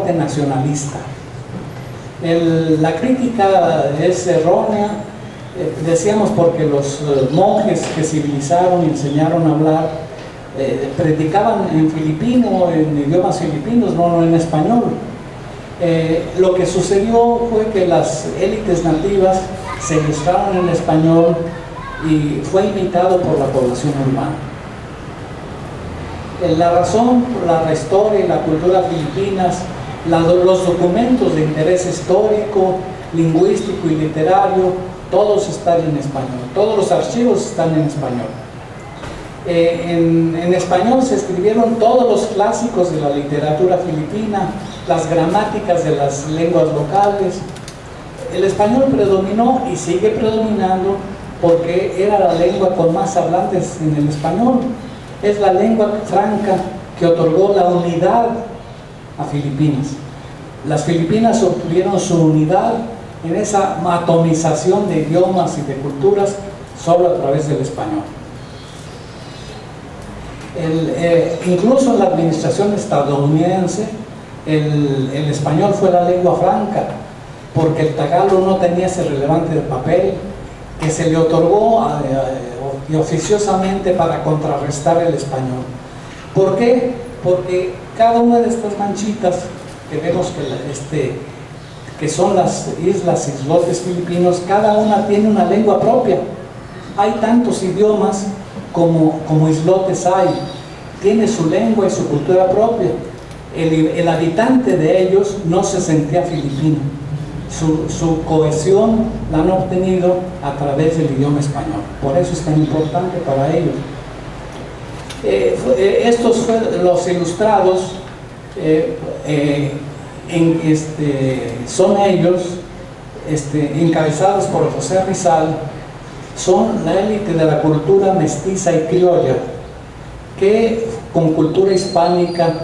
parte nacionalista. La crítica es errónea, decíamos, porque los monjes que civilizaron y enseñaron a hablar predicaban en filipino, en idiomas filipinos, no en español. Lo que sucedió fue que las élites nativas se ilustraron en español y fue imitado por la población urbana. La razón por la historia y la cultura filipinas, los documentos de interés histórico, lingüístico y literario, todos están en español, todos los archivos están en español. En español se escribieron todos los clásicos de la literatura filipina, las gramáticas de las lenguas locales. El español predominó y sigue predominando porque era la lengua con más hablantes en el español. Es la lengua franca que otorgó la unidad a Filipinas. Las Filipinas obtuvieron su unidad en esa atomización de idiomas y de culturas solo a través del español. Incluso en la administración estadounidense, el español fue la lengua franca, porque el tagalo no tenía ese relevante de papel que se le otorgó y oficiosamente para contrarrestar el español. ¿Por qué? Porque cada una de estas manchitas que vemos que son las islotes filipinos, cada una tiene una lengua propia. Hay tantos idiomas como islotes hay. Tiene su lengua y su cultura propia. El habitante de ellos no se sentía filipino. Su cohesión la han obtenido a través del idioma español. Por eso es tan importante para ellos. Estos fueron los ilustrados, son ellos, encabezados por José Rizal. Son la élite de la cultura mestiza y criolla, que con cultura hispánica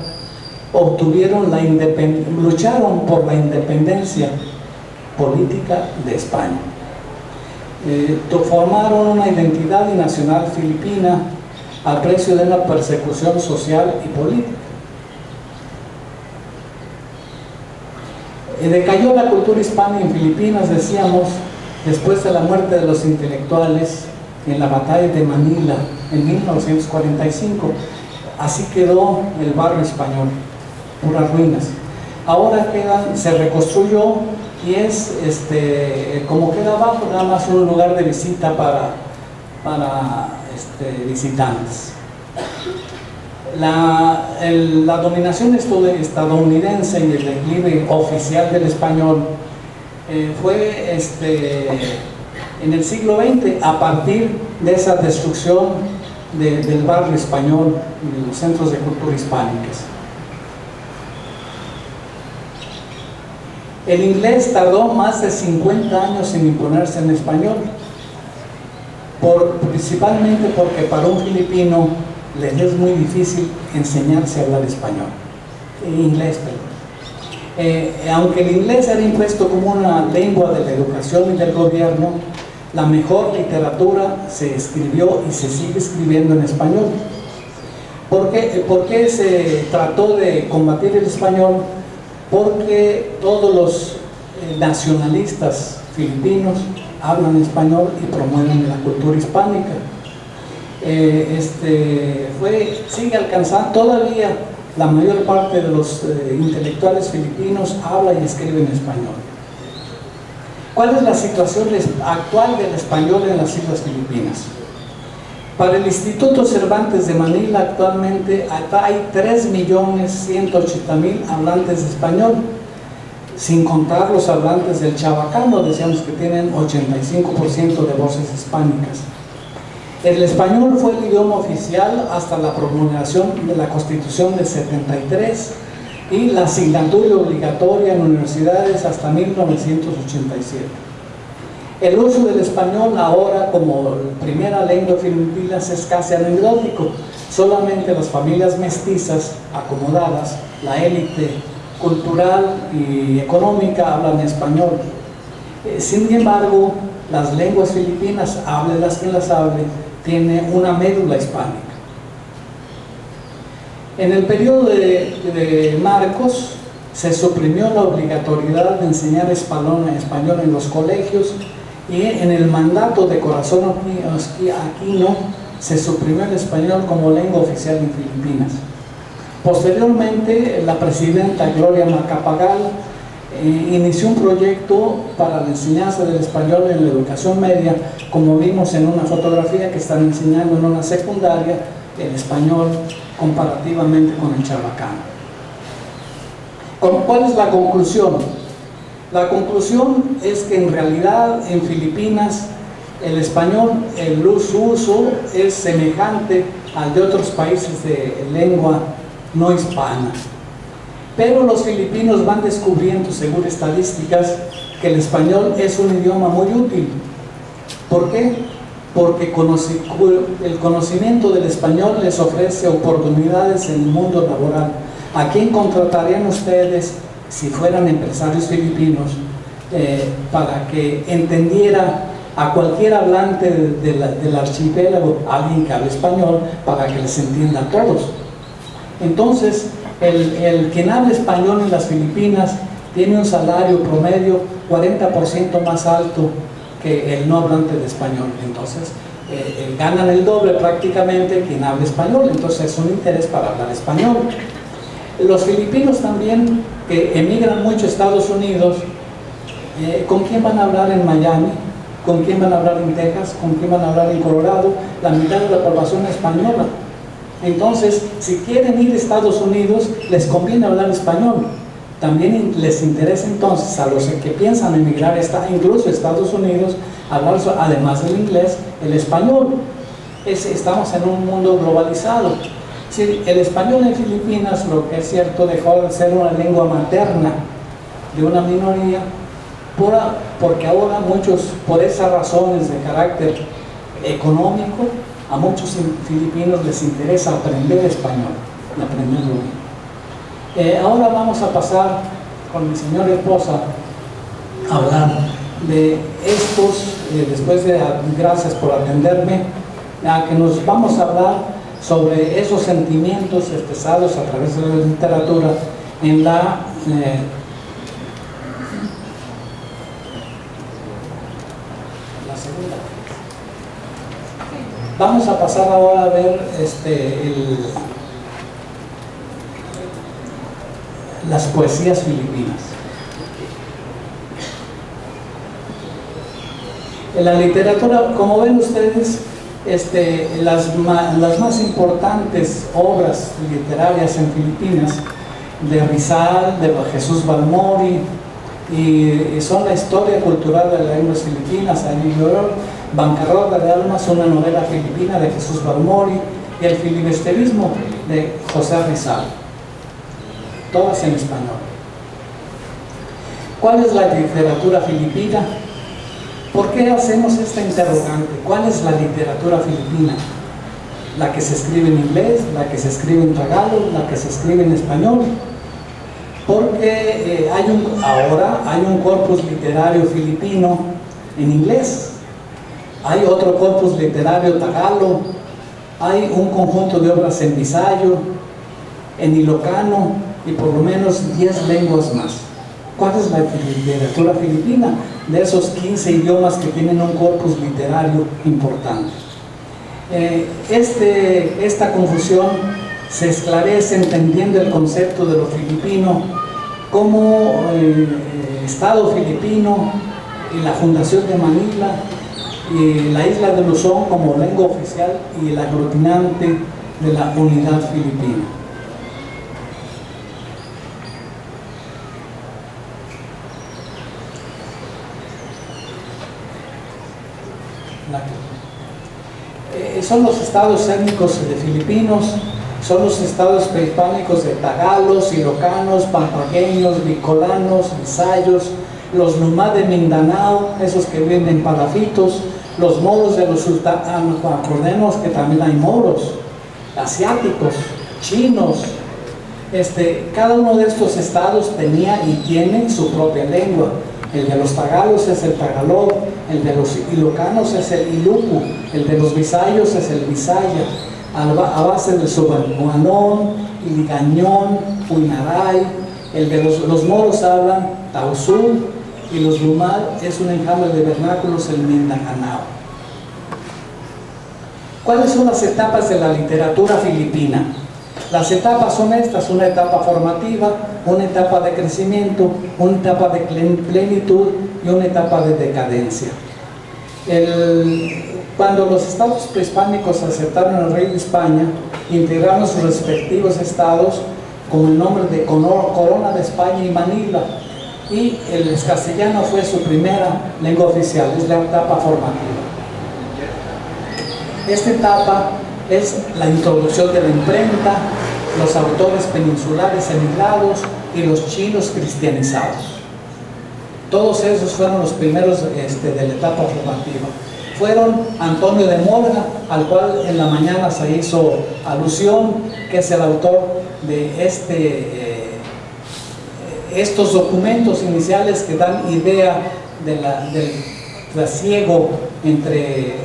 lucharon por la independencia política de España. Formaron una identidad nacional filipina a precio de una persecución social y política. Decayó la cultura hispana en Filipinas, decíamos, después de la muerte de los intelectuales en la batalla de Manila en 1945. Así quedó el barrio español, puras ruinas. Ahora se reconstruyó y es como queda abajo, nada más un lugar de visita para visitantes. La dominación estadounidense y el declive oficial del español fue en el siglo XX, a partir de esa destrucción del barrio español y de los centros de cultura hispánicas. El inglés tardó más de 50 años en imponerse en español, principalmente porque para un filipino les es muy difícil enseñarse a hablar español, inglés, perdón. Aunque el inglés era impuesto como una lengua de la educación y del gobierno, la mejor literatura se escribió y se sigue escribiendo en español. ¿Por qué se trató de combatir el español? Porque todos los nacionalistas filipinos hablan español y promueven la cultura hispánica. Sigue alcanzando todavía. La mayor parte de los intelectuales filipinos habla y escribe en español. ¿Cuál es la situación actual del español en las Islas Filipinas? Para el Instituto Cervantes de Manila actualmente hay 3.180.000 hablantes de español, sin contar los hablantes del chabacano, decíamos que tienen 85% de voces hispánicas. El español fue el idioma oficial hasta la promulgación de la Constitución del 73 y la asignatura obligatoria en universidades hasta 1987. El uso del español ahora como primera lengua filipina es casi anecdótico. Solamente las familias mestizas acomodadas, la élite cultural y económica, hablan español. Sin embargo, las lenguas filipinas, hable las que las hable, tiene una médula hispánica. En el periodo de Marcos se suprimió la obligatoriedad de enseñar español en los colegios y en el mandato de Corazón Aquino se suprimió el español como lengua oficial en Filipinas. Posteriormente, la presidenta Gloria Macapagal inició un proyecto para la enseñanza del español en la educación media, como vimos en una fotografía que están enseñando en una secundaria el español comparativamente con el chabacano. ¿Cuál es la conclusión? La conclusión es que en realidad en Filipinas el español, su uso es semejante al de otros países de lengua no hispana. Pero los filipinos van descubriendo, según estadísticas, que el español es un idioma muy útil. ¿Por qué? Porque el conocimiento del español les ofrece oportunidades en el mundo laboral. ¿A quién contratarían ustedes si fueran empresarios filipinos para que entendiera a cualquier hablante del archipiélago, alguien que hable español, para que les entienda a todos? Entonces, quien habla español en las Filipinas tiene un salario promedio 40% más alto que el no hablante de español. Entonces, ganan el doble prácticamente quien habla español. Entonces, es un interés para hablar español. Los filipinos también, que emigran mucho a Estados Unidos, ¿con quién van a hablar en Miami? ¿Con quién van a hablar en Texas? ¿Con quién van a hablar en Colorado? La mitad de la población es española. Entonces, si quieren ir a Estados Unidos, les conviene hablar español. También les interesa entonces a los que piensan emigrar, incluso a Estados Unidos, hablar, además del inglés, el español. Estamos en un mundo globalizado. Sí, el español en Filipinas, lo que es cierto, dejó de ser una lengua materna de una minoría, porque ahora muchos, por esas razones de carácter económico, a muchos filipinos les interesa aprender español y aprenderlo bien. Ahora vamos a pasar con mi señora esposa a hablar de estos, después de gracias por atenderme, a que nos vamos a hablar sobre esos sentimientos expresados a través de la literatura en la segunda. Vamos a pasar ahora a ver las poesías filipinas. En la literatura, como ven ustedes, las más importantes obras literarias en Filipinas, de Rizal, de Jesús Balmori, y son la historia cultural de las lenguas filipinas, Bancarrota de Almas, una novela filipina de Jesús Balmori, y el filibusterismo de José Rizal, todas en español. ¿Cuál es la literatura filipina? ¿Por qué hacemos esta interrogante? ¿Cuál es la literatura filipina? ¿La que se escribe en inglés? ¿La que se escribe en tagalog? ¿La que se escribe en español? Porque ahora hay un corpus literario filipino en inglés, hay otro corpus literario tagalog, hay un conjunto de obras en visayo, en ilocano y por lo menos 10 lenguas más. ¿Cuál es la literatura filipina? De esos 15 idiomas que tienen un corpus literario importante. Esta confusión se esclarece entendiendo el concepto de lo filipino como Estado filipino y la Fundación de Manila y la isla de Luzón como lengua oficial y el aglutinante de la unidad filipina. Son los estados étnicos de filipinos, son los estados prehispánicos de tagalos, ilocanos, pampagueños, bicolanos, visayos, los Numá de Mindanao, esos que viven en palafitos, los moros de los sultanos, acordemos que también hay moros, asiáticos, chinos. Cada uno de estos estados tenía y tiene su propia lengua. El de los tagalos es el tagalog, el de los ilocanos es el iluku, el de los visayos es el visaya, a base del subalguanón, iligañón, puinaray, El de los moros hablan Tausú y los Lumal es un enjambre de vernáculos el Mindanao. ¿Cuáles son las etapas de la literatura filipina? Las etapas son estas: una etapa formativa, una etapa de crecimiento, una etapa de plenitud y una etapa de decadencia. Cuando los estados prehispánicos aceptaron al rey de España, integraron sus respectivos estados con el nombre de Corona de España y Manila, y el castellano fue su primera lengua oficial, es la etapa formativa. Esta etapa es la introducción de la imprenta, los autores peninsulares emigrados y los chinos cristianizados. Todos esos fueron los primeros de la etapa formativa. Fueron Antonio de Morga, al cual en la mañana se hizo alusión, que es el autor de estos documentos iniciales que dan idea del trasiego entre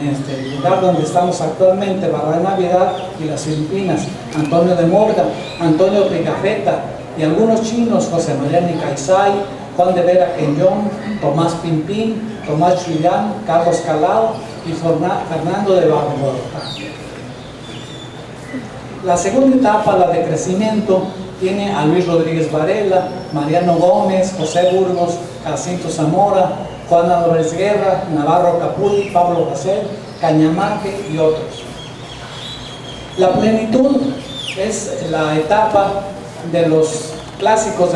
el lugar donde estamos actualmente, Barra de Navidad, y las Filipinas. Antonio de Morga, Antonio Pigafetta y algunos chinos, José María Nicaisay, Juan de Vera Queñón, Tomás Pimpín, Tomás Chillán, Carlos Calao y Fernando de Barborta. La segunda etapa, la de crecimiento, tiene a Luis Rodríguez Varela, Mariano Gómez, José Burgos, Jacinto Zamora, Juan Álvarez Guerra, Navarro Capulli, Pablo Hasél, Cañamaque y otros. La plenitud es la etapa de los clásicos,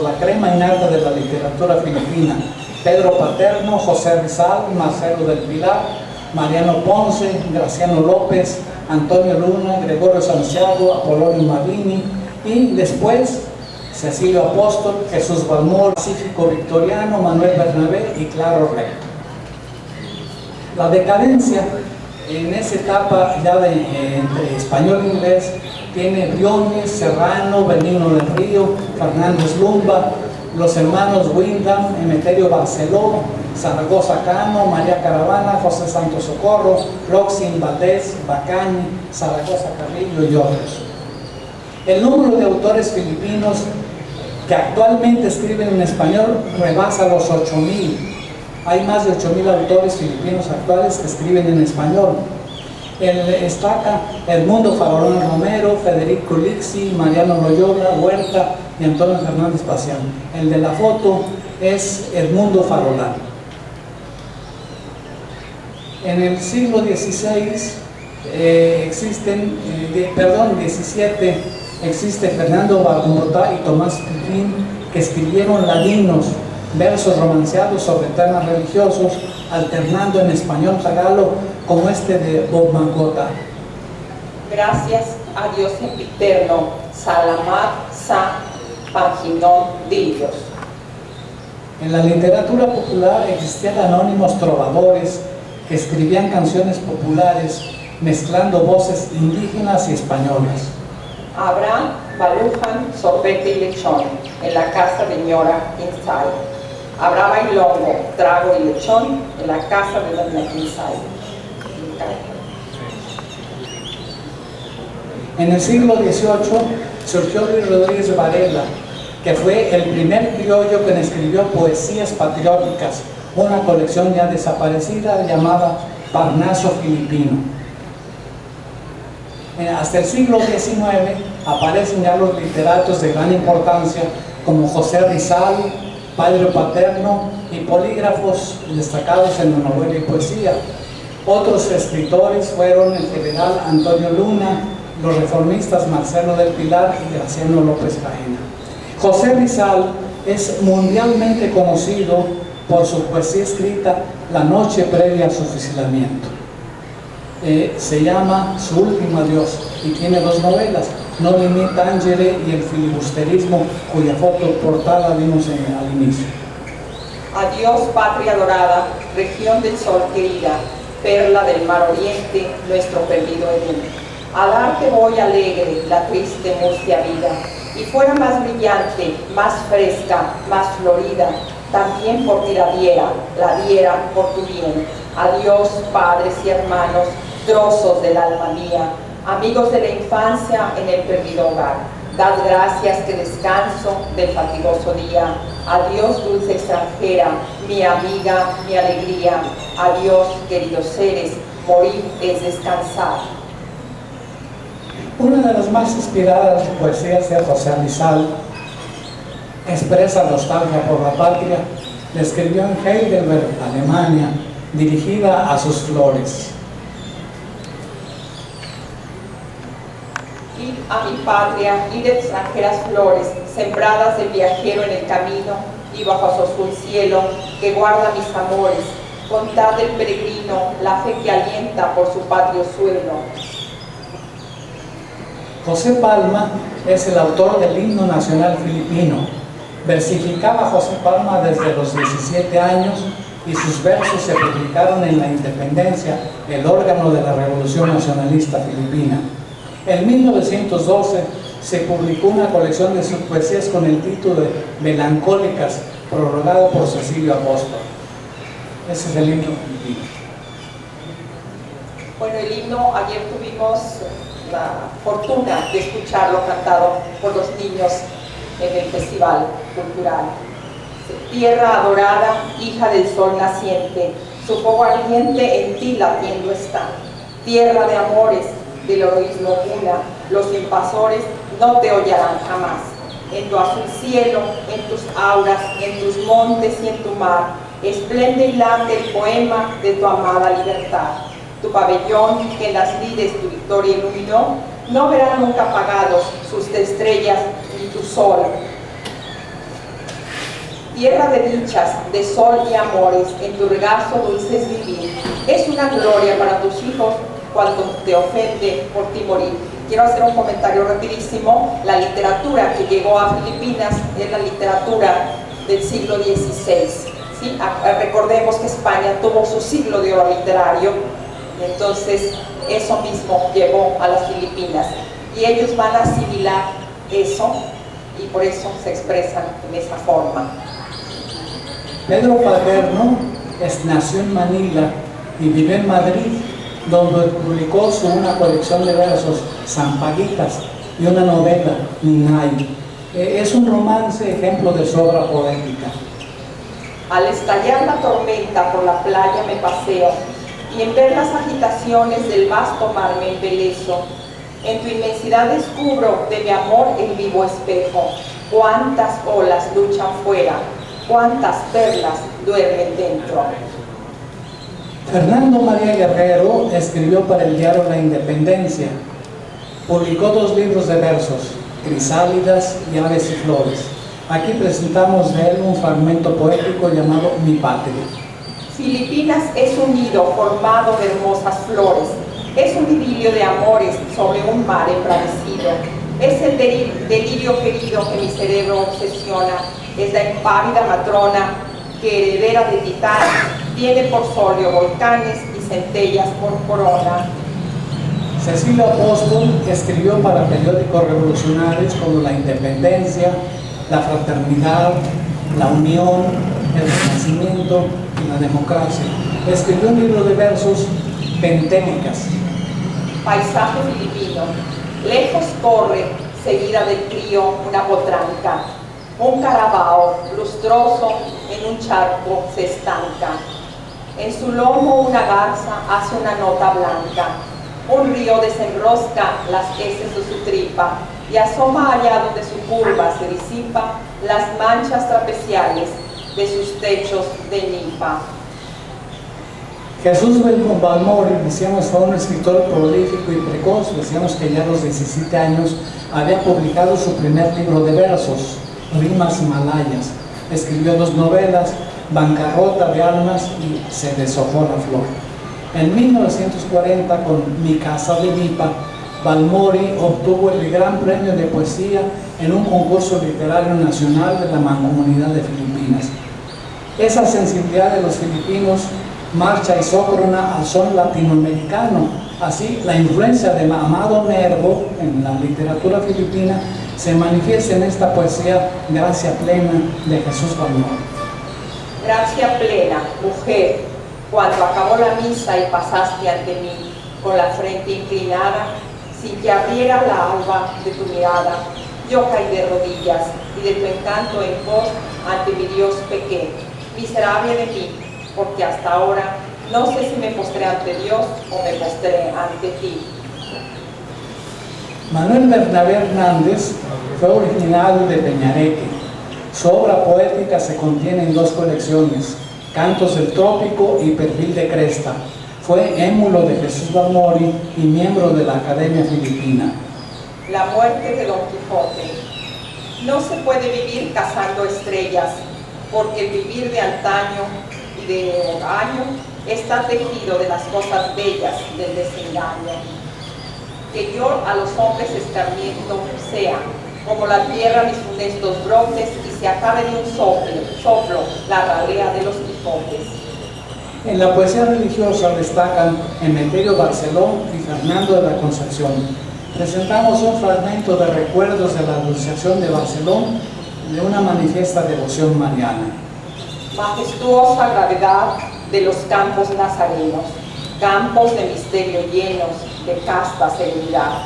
la crema innata de la literatura filipina: Pedro Paterno, José Rizal, Marcelo del Pilar, Mariano Ponce, Graciano López, Antonio Luna, Gregorio Santiago, Apolonio Mavini, y después Cecilio Apóstol, Jesús Balmor, Pacífico Victoriano, Manuel Bernabé y Claro Rey. La decadencia en esa etapa ya entre español e inglés tiene Briones, Serrano, Benigno del Río, Fernández Lumba, los hermanos Wyndham, Emeterio Barceló, Zaragoza Cano, María Caravana, José Santos Socorro, Roxin Valdés, Bacani, Zaragoza Carrillo y otros. El número de autores filipinos que actualmente escriben en español rebasa los 8,000. Hay más de 8,000 autores filipinos actuales que escriben en español. Destaca Edmundo Farolón Romero, Federico Lixi, Mariano Loyola, Huerta y Antonio Fernández Pacián. El de la foto es Edmundo Farolán. En el siglo XVI XVII existe Fernando Barborta y Tomás Pipín, que escribieron ladinos, versos romanceados sobre temas religiosos, alternando en español tagalo como este de Bob Mangota. Gracias a Dios eterno, Salamat Sa Paginón Dios. En la literatura popular existían anónimos trovadores que escribían canciones populares mezclando voces indígenas y españolas. Abraham Balujan, Sorbete y Lechón, en la casa de Ñora Insay. Habrá bailongo, trago y lechón, en la casa de Doña Insay. En el siglo XVIII surgió Luis Rodríguez Varela, que fue el primer criollo que escribió poesías patrióticas, una colección ya desaparecida llamada Parnaso Filipino. Hasta el siglo XIX aparecen ya los literatos de gran importancia como José Rizal, Padre Paterno y polígrafos destacados en la novela y poesía. Otros escritores fueron el general Antonio Luna, los reformistas Marcelo del Pilar y Graciano López Jaena. José Rizal es mundialmente conocido por su poesía escrita La noche previa a su fusilamiento. Se llama Su último adiós y tiene dos novelas, No Limit Tangere y El filibusterismo, cuya foto portada vimos al inicio. Adiós, patria dorada, región del sol querida, perla del mar oriente, nuestro perdido Edén. Al arte voy alegre, la triste mustia vida, y fuera más brillante, más fresca, más florida, también por ti la diera por tu bien. Adiós, padres y hermanos, trozos del alma mía, amigos de la infancia en el perdido hogar. Dad gracias que descanso del fatigoso día. Adiós, dulce extranjera, mi amiga, mi alegría. Adiós, queridos seres, morir es descansar. Una de las más inspiradas poesías de José Rizal expresa nostalgia por la patria. La escribió en Heidelberg, Alemania, dirigida a sus flores. Id a mi patria, id extranjeras flores, sembradas del viajero en el camino, y bajo su azul cielo, que guarda mis amores. Contad del peregrino, la fe que alienta por su patrio suelo. José Palma es el autor del himno nacional filipino. Versificaba José Palma desde los 17 años y sus versos se publicaron en La Independencia, el órgano de la Revolución Nacionalista Filipina. En 1912 se publicó una colección de sus poesías con el título de Melancólicas, prologado por Cecilio Apóstol. Ese es el himno filipino. Bueno, el himno, ayer tuvimos la fortuna de escucharlo cantado por los niños en el Festival Cultural. Tierra adorada, hija del sol naciente, su fuego ardiente en ti latiendo está. Tierra de amores, del heroísmo pura, los invasores no te hollarán jamás. En tu azul cielo, en tus auras, en tus montes y en tu mar, esplende y late el poema de tu amada libertad. Tu pabellón, que en las lides tu victoria iluminó, no verá nunca apagados sus estrellas ni tu sol. Tierra de dichas, de sol y amores, en tu regazo dulce es vivir. Es una gloria para tus hijos cuando te ofende por ti morir. Quiero hacer un comentario rapidísimo. La literatura que llegó a Filipinas es la literatura del siglo XVI. ¿Sí? Recordemos que España tuvo su siglo de oro literario, entonces eso mismo llegó a las Filipinas. Y ellos van a asimilar eso y por eso se expresan en esa forma. Pedro Paterno nació en Manila y vivió en Madrid, donde publicó una colección de versos, Sampaguitas, y una novela, Ninay. Es un romance ejemplo de su obra poética. Al estallar la tormenta por la playa me paseo, y en ver las agitaciones del vasto mar me embelezo. En tu inmensidad descubro de mi amor el vivo espejo. Cuántas olas luchan fuera, cuántas perlas duermen dentro. Fernando María Guerrero escribió para el diario La Independencia. Publicó 2 libros de versos, Crisálidas y Aves y Flores. Aquí presentamos de él un fragmento poético llamado Mi Patria. Filipinas es un nido formado de hermosas flores. Es un idilio de amores sobre un mar embravecido. Es el delirio querido que mi cerebro obsesiona. Es la impávida matrona que, heredera de titanes, tiene por solio volcanes y centellas por corona. Cecilio Apóstol escribió para periódicos revolucionarios como La Independencia, La Fraternidad, La Unión, El Renacimiento y La Democracia. Escribió un libro de versos, Pentélicas. Paisaje filipino. Lejos corre, seguida del río, una potranca. Un carabao lustroso en un charco se estanca. En su lomo una garza hace una nota blanca. Un río desenrosca las heces de su tripa y asoma allá donde su curva se disipa las manchas trapeciales de sus techos de nipa. Jesús Balmori, decíamos, fue un escritor prolífico y precoz. Decíamos que ya a los 17 años había publicado su primer libro de versos, Rimas Himalayas. Escribió 2 novelas, Bancarrota de Almas y Se deshojó la flor. En 1940, con Mi Casa de Nipa, Balmori obtuvo el Gran Premio de Poesía en un concurso literario nacional de la Mancomunidad de Filipinas. Esa sensibilidad de los filipinos marcha isócrona al son latinoamericano. Así, la influencia de Amado Nervo en la literatura filipina se manifiesta en esta poesía Gracia Plena de Jesús Balmori. Gracia plena, mujer, cuando acabó la misa y pasaste ante mí con la frente inclinada, sin que abriera la alba de tu mirada, yo caí de rodillas, y de tu encanto en pos ante mi Dios pequé. Miserable de mí, porque hasta ahora no sé si me postré ante Dios o me postré ante ti. Manuel Bernabé Hernández fue originario de Peñareque. Su obra poética se contiene en dos colecciones, Cantos del Trópico y Perfil de Cresta. Fue émulo de Jesús Balmori y miembro de la Academia Filipina. La muerte de Don Quijote. No se puede vivir cazando estrellas, porque el vivir de antaño y de año está tejido de las cosas bellas del desengaño. Que yo a los hombres escarmiento sea, como la tierra mis funestos brotes, y se acabe de un soplo la ralea de los Quijotes. En la poesía religiosa destacan Emeterio Barceló y Fernando de la Concepción. Presentamos un fragmento de recuerdos de la Anunciación de Barceló de una manifiesta devoción mariana. Majestuosa gravedad de los campos nazarenos, campos de misterio llenos de casta serenidad.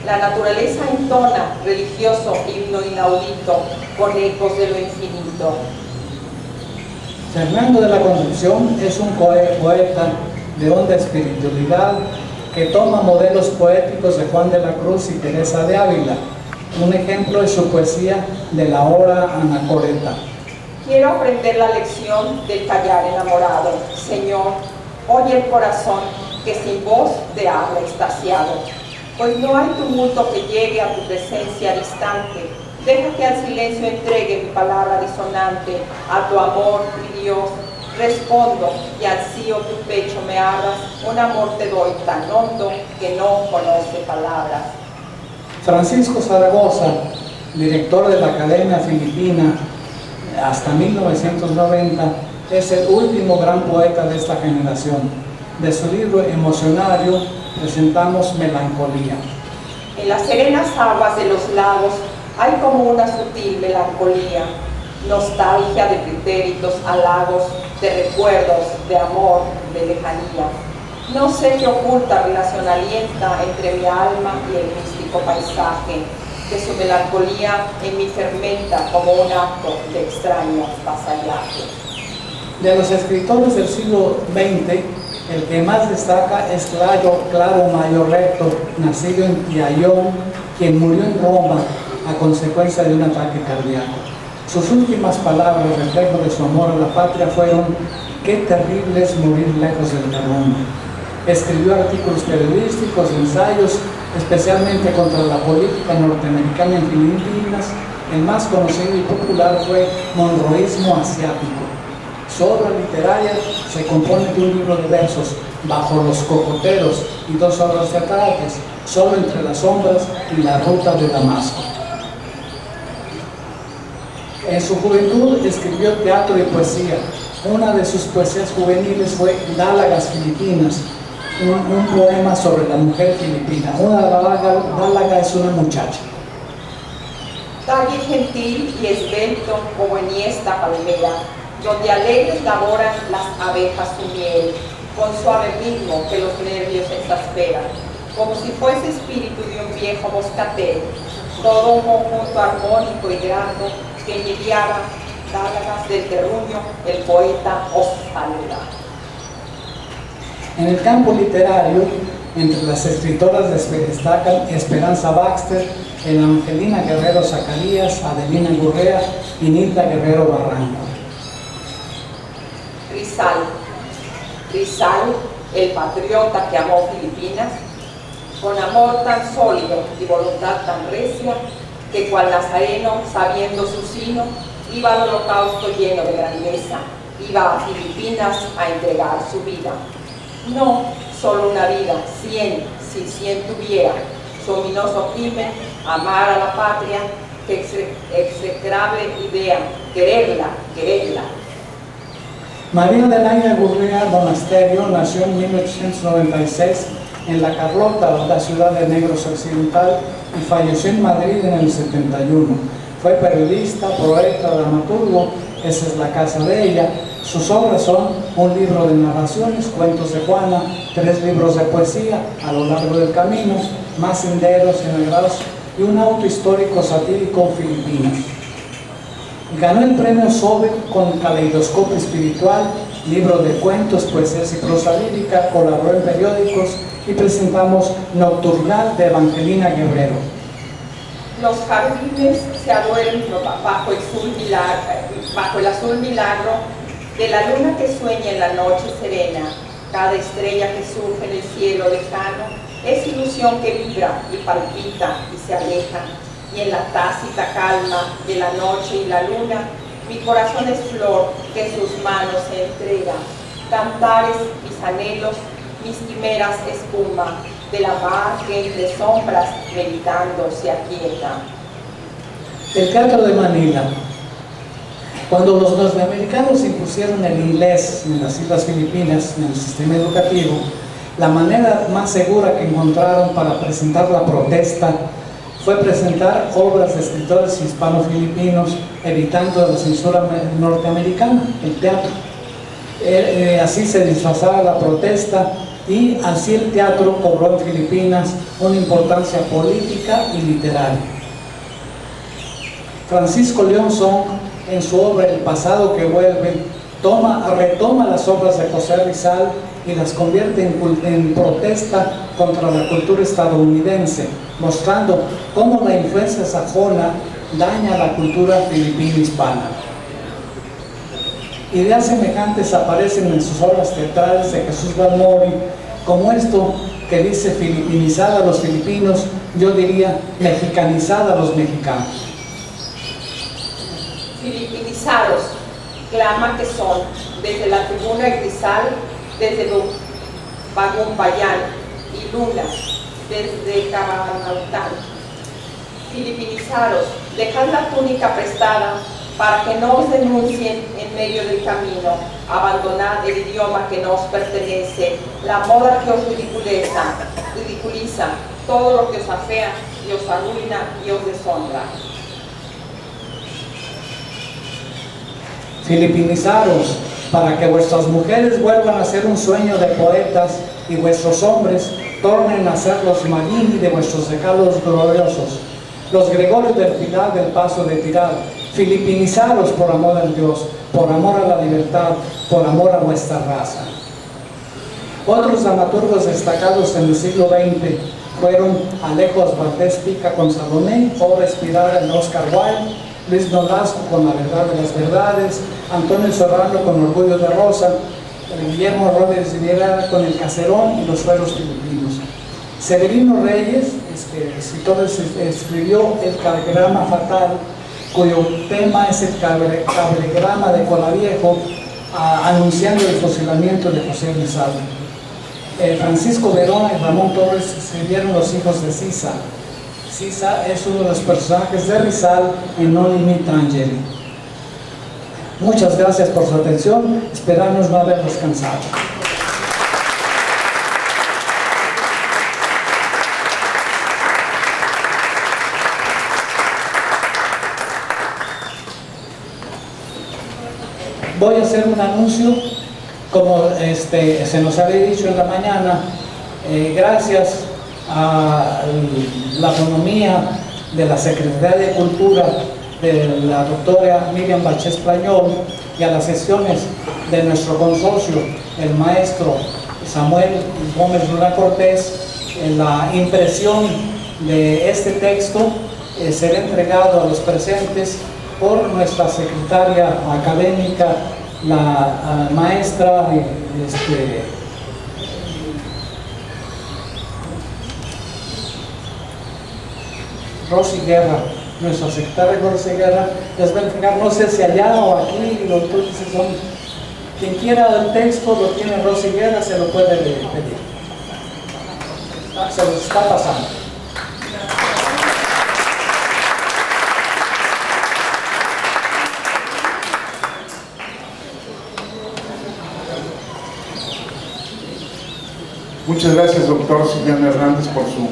La naturaleza entona religioso himno inaudito con ecos de lo infinito. Fernando de la Concepción es un poeta de honda espiritualidad que toma modelos poéticos de Juan de la Cruz y Teresa de Ávila. Un ejemplo es su poesía de la hora anacoreta. Quiero aprender la lección del callar enamorado. Señor, oye el corazón que sin voz te habla extasiado. Pues no hay tumulto que llegue a tu presencia distante. Deja que al silencio entregue mi palabra disonante. A tu amor, mi Dios, respondo y ansío tu pecho me abras. Un amor te doy tan hondo que no conoce palabras. Francisco Zaragoza, director de la Academia Filipina hasta 1990, es el último gran poeta de esta generación. De su libro Emocionario presentamos Melancolía. En las serenas aguas de los lagos hay como una sutil melancolía, nostalgia de pretéritos, halagos, de recuerdos, de amor, de lejanía. No sé qué oculta relación alienta entre mi alma y el místico paisaje, que su melancolía en mí fermenta como un acto de extraño vasallaje. De los escritores del siglo XX, el que más destaca es Claro Mayo Recto, nacido en Tiayón, quien murió en Roma a consecuencia de un ataque cardíaco. Sus últimas palabras, reflejo de su amor a la patria, fueron: qué terrible es morir lejos del terreno. Escribió artículos periodísticos, ensayos, especialmente contra la política norteamericana en Filipinas. El más conocido y popular fue Monroísmo Asiático. Su obra literaria se compone de un libro de versos, Bajo los cocoteros, y dos obras teatrales, Solo entre las sombras y La ruta de Damasco. En su juventud escribió teatro y poesía. Una de sus poesías juveniles fue Dálagas Filipinas, un poema sobre la mujer filipina. Una dálaga es una muchacha. Talle gentil y esbelto como enhiesta palmera, donde alegres laboran las abejas su miel, con suave ritmo que los nervios exasperan, como si fuese espíritu de un viejo moscatel, todo un conjunto armónico y grato que envidiaba dálagas del terruño, el poeta os saluda. En el campo literario, entre las escritoras destacan Esperanza Baxter, Evangelina Guerrero Zacarías, Adelina Gurrea y Nilda Guerrero Barranco. Rizal, el patriota que amó Filipinas, con amor tan sólido y voluntad tan recia, que cual nazareno, sabiendo su sino, iba al holocausto lleno de grandeza, iba a Filipinas a entregar su vida. No solo una vida, 100, si 100 tuviera, su ominoso crimen, amar a la patria, que execrable idea, quererla. María de Laia Gurrea Monasterio nació en 1896 en La Carlota, la ciudad de Negros Occidental, y falleció en Madrid en el 71. Fue periodista, poeta, dramaturgo. Esa es la casa de ella. Sus obras son un libro de narraciones, Cuentos de Juana, 3 libros de poesía, A lo largo del camino, Más senderos y navegados, y un auto histórico satírico filipino. Ganó el premio Sobel con Caleidoscopio Espiritual, libro de cuentos, poesías y prosa lírica, colaboró en periódicos y presentamos Nocturnal de Evangelina Guerrero. Los jardines se aduermen bajo el azul milagro de la luna que sueña en la noche serena. Cada estrella que surge en el cielo lejano es ilusión que vibra y palpita y se aleja. Y en la tácita calma de la noche y la luna, mi corazón es flor que en sus manos se entrega. Cantares, mis anhelos, mis quimeras espuma, de la mar que entre sombras meditando se aquieta. El Teatro de Manila. Cuando los norteamericanos impusieron el inglés en las Islas Filipinas, en el sistema educativo, la manera más segura que encontraron para presentar la protesta fue presentar obras de escritores hispano-filipinos, evitando la censura norteamericana, el teatro. Así se disfrazaba la protesta y así el teatro cobró en Filipinas una importancia política y literaria. Francisco León Song, en su obra El pasado que vuelve, retoma las obras de José Rizal y las convierte en protesta contra la cultura estadounidense, mostrando cómo la influencia sajona daña la cultura filipino-hispana. Ideas semejantes aparecen en sus obras teatrales de Jesús Balmori, como esto que dice filipinizada a los filipinos, yo diría mexicanizada a los mexicanos. Filipinizados, clama que son, desde la tribuna Grisal, desde Bagumbayán y Luna, desde Cabanaután. Filipinizados, dejad la túnica prestada para que no os denuncien en medio del camino. Abandonad el idioma que no os pertenece, la moda que os ridiculiza, todo lo que os afea y os arruina y os deshonra. Filipinizaros, para que vuestras mujeres vuelvan a ser un sueño de poetas y vuestros hombres tornen a ser los Magini de vuestros decados gloriosos, los Gregorios del Pilar del Paso de Tirado. Filipinizaros por amor a Dios, por amor a la libertad, por amor a nuestra raza. Otros dramaturgos destacados en el siglo XX fueron Alejos Valdés Pica con Salomé, obra inspirada en Oscar Wilde, Luis Nolasco con La verdad de las verdades, Antonio Serrano con Orgullo de Rosa, Guillermo Rodríguez Rivera con El Caserón y Los Fueros Filipinos. Severino Reyes, escritor, escribió El Cablegrama Fatal, cuyo tema es el cablegrama de Colaviejo, anunciando el fusilamiento de José Rizal. Francisco Verona y Ramón Torres escribieron Los hijos de Sisa. Sisa es uno de los personajes de Rizal en No Limit Angeli. Muchas gracias por su atención, esperamos no haberlos cansado. Voy a hacer un anuncio, como se nos había dicho en la mañana, gracias a la autonomía de la Secretaría de Cultura de la doctora Miriam Bachés Plañol y a las sesiones de nuestro consorcio, el maestro Samuel Gómez Luna Cortés, la impresión de este texto será entregado a los presentes por nuestra secretaria académica, la maestra Rosy Guerra, nuestra secretaria Rosy Guerra, les va a entregar, no sé si allá o aquí, los dulces son, quien quiera el texto lo tiene Rosy Guerra, se lo puede pedir. Se los está pasando. Muchas gracias, doctor Silvano Hernández, por su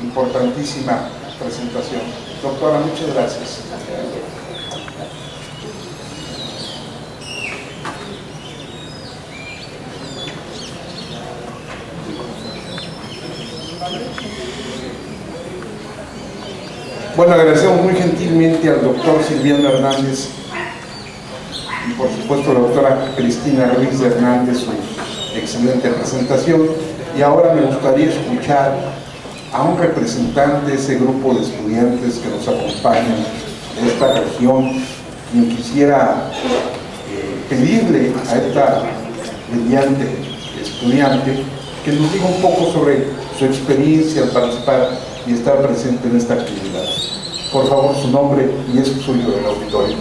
importantísima presentación. Doctora, muchas gracias. Bueno, agradecemos muy gentilmente al doctor Silviano Hernández y por supuesto a la doctora Cristina Ruiz Hernández su excelente presentación. Y ahora me gustaría escuchar a un representante de ese grupo de estudiantes que nos acompañan de esta región, quien quisiera pedirle a esta brillante estudiante que nos diga un poco sobre su experiencia al participar y estar presente en esta actividad. Por favor, su nombre y es suyo del auditorio.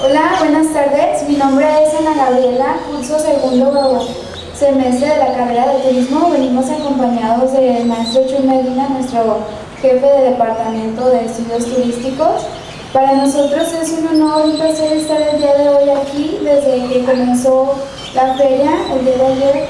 Hola, buenas tardes. Mi nombre es Ana Gabriela, curso segundo semestre de la carrera de turismo. Venimos acompañados del maestro Chuy Medina, nuestro jefe de departamento de estudios turísticos. Para nosotros es un honor y un placer estar el día de hoy aquí. Desde que comenzó la feria, el día de ayer,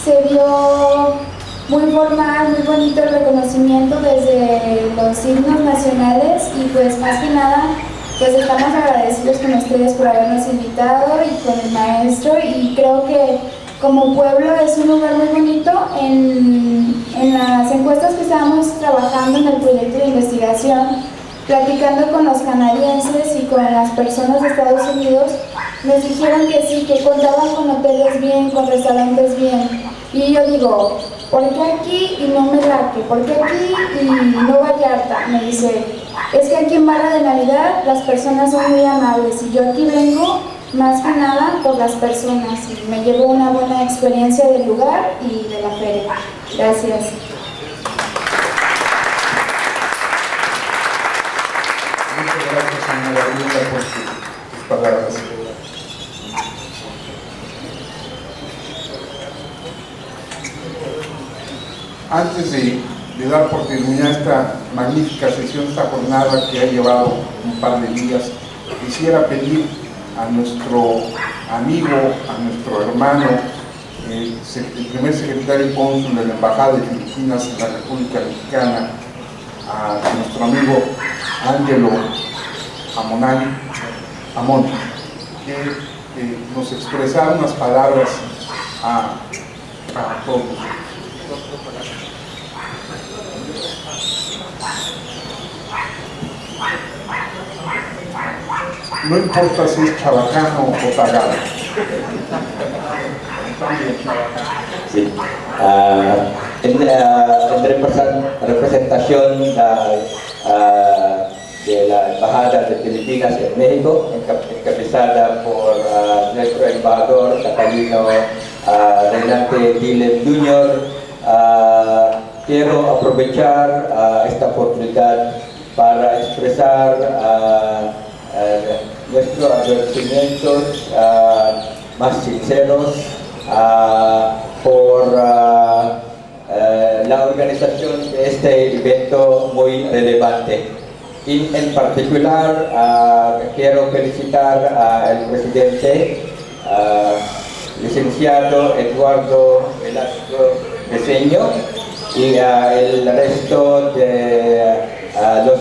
se dio muy formal, muy bonito el reconocimiento desde los himnos nacionales y pues más que nada pues estamos agradecidos con ustedes por habernos invitado y con el maestro, y creo que como pueblo es un lugar muy bonito. En las encuestas que estábamos trabajando en el proyecto de investigación, platicando con los canadienses y con las personas de Estados Unidos, nos dijeron que sí, que contaban con hoteles bien, con restaurantes bien. Y yo digo, ¿por qué aquí y no Melaque? ¿Por qué aquí y no Vallarta? Me dice, es que aquí en Barra de Navidad las personas son muy amables y yo aquí vengo más que nada por las personas y me llevo una buena experiencia del lugar y de la feria. Gracias. Muchas gracias, señora Gabriela, por sus palabras. Antes de dar por terminada esta magnífica sesión, esta jornada que ha llevado un par de días, quisiera pedir a nuestro amigo, a nuestro hermano, el primer secretario y cónsul de la Embajada de Filipinas en la República Mexicana, a nuestro amigo Ángelo Amón, que nos expresara unas palabras a todos. No importa si es chabacano o tagalo. Sí. En representación de la Embajada de Filipinas en México, encabezada por nuestro embajador Catalino Renate Dillem Jr., quiero aprovechar esta oportunidad para expresar nuestros agradecimientos más sinceros por la organización de este evento muy relevante. Y en particular quiero felicitar al presidente, licenciado Eduardo Velasco Cedeño, y el resto de los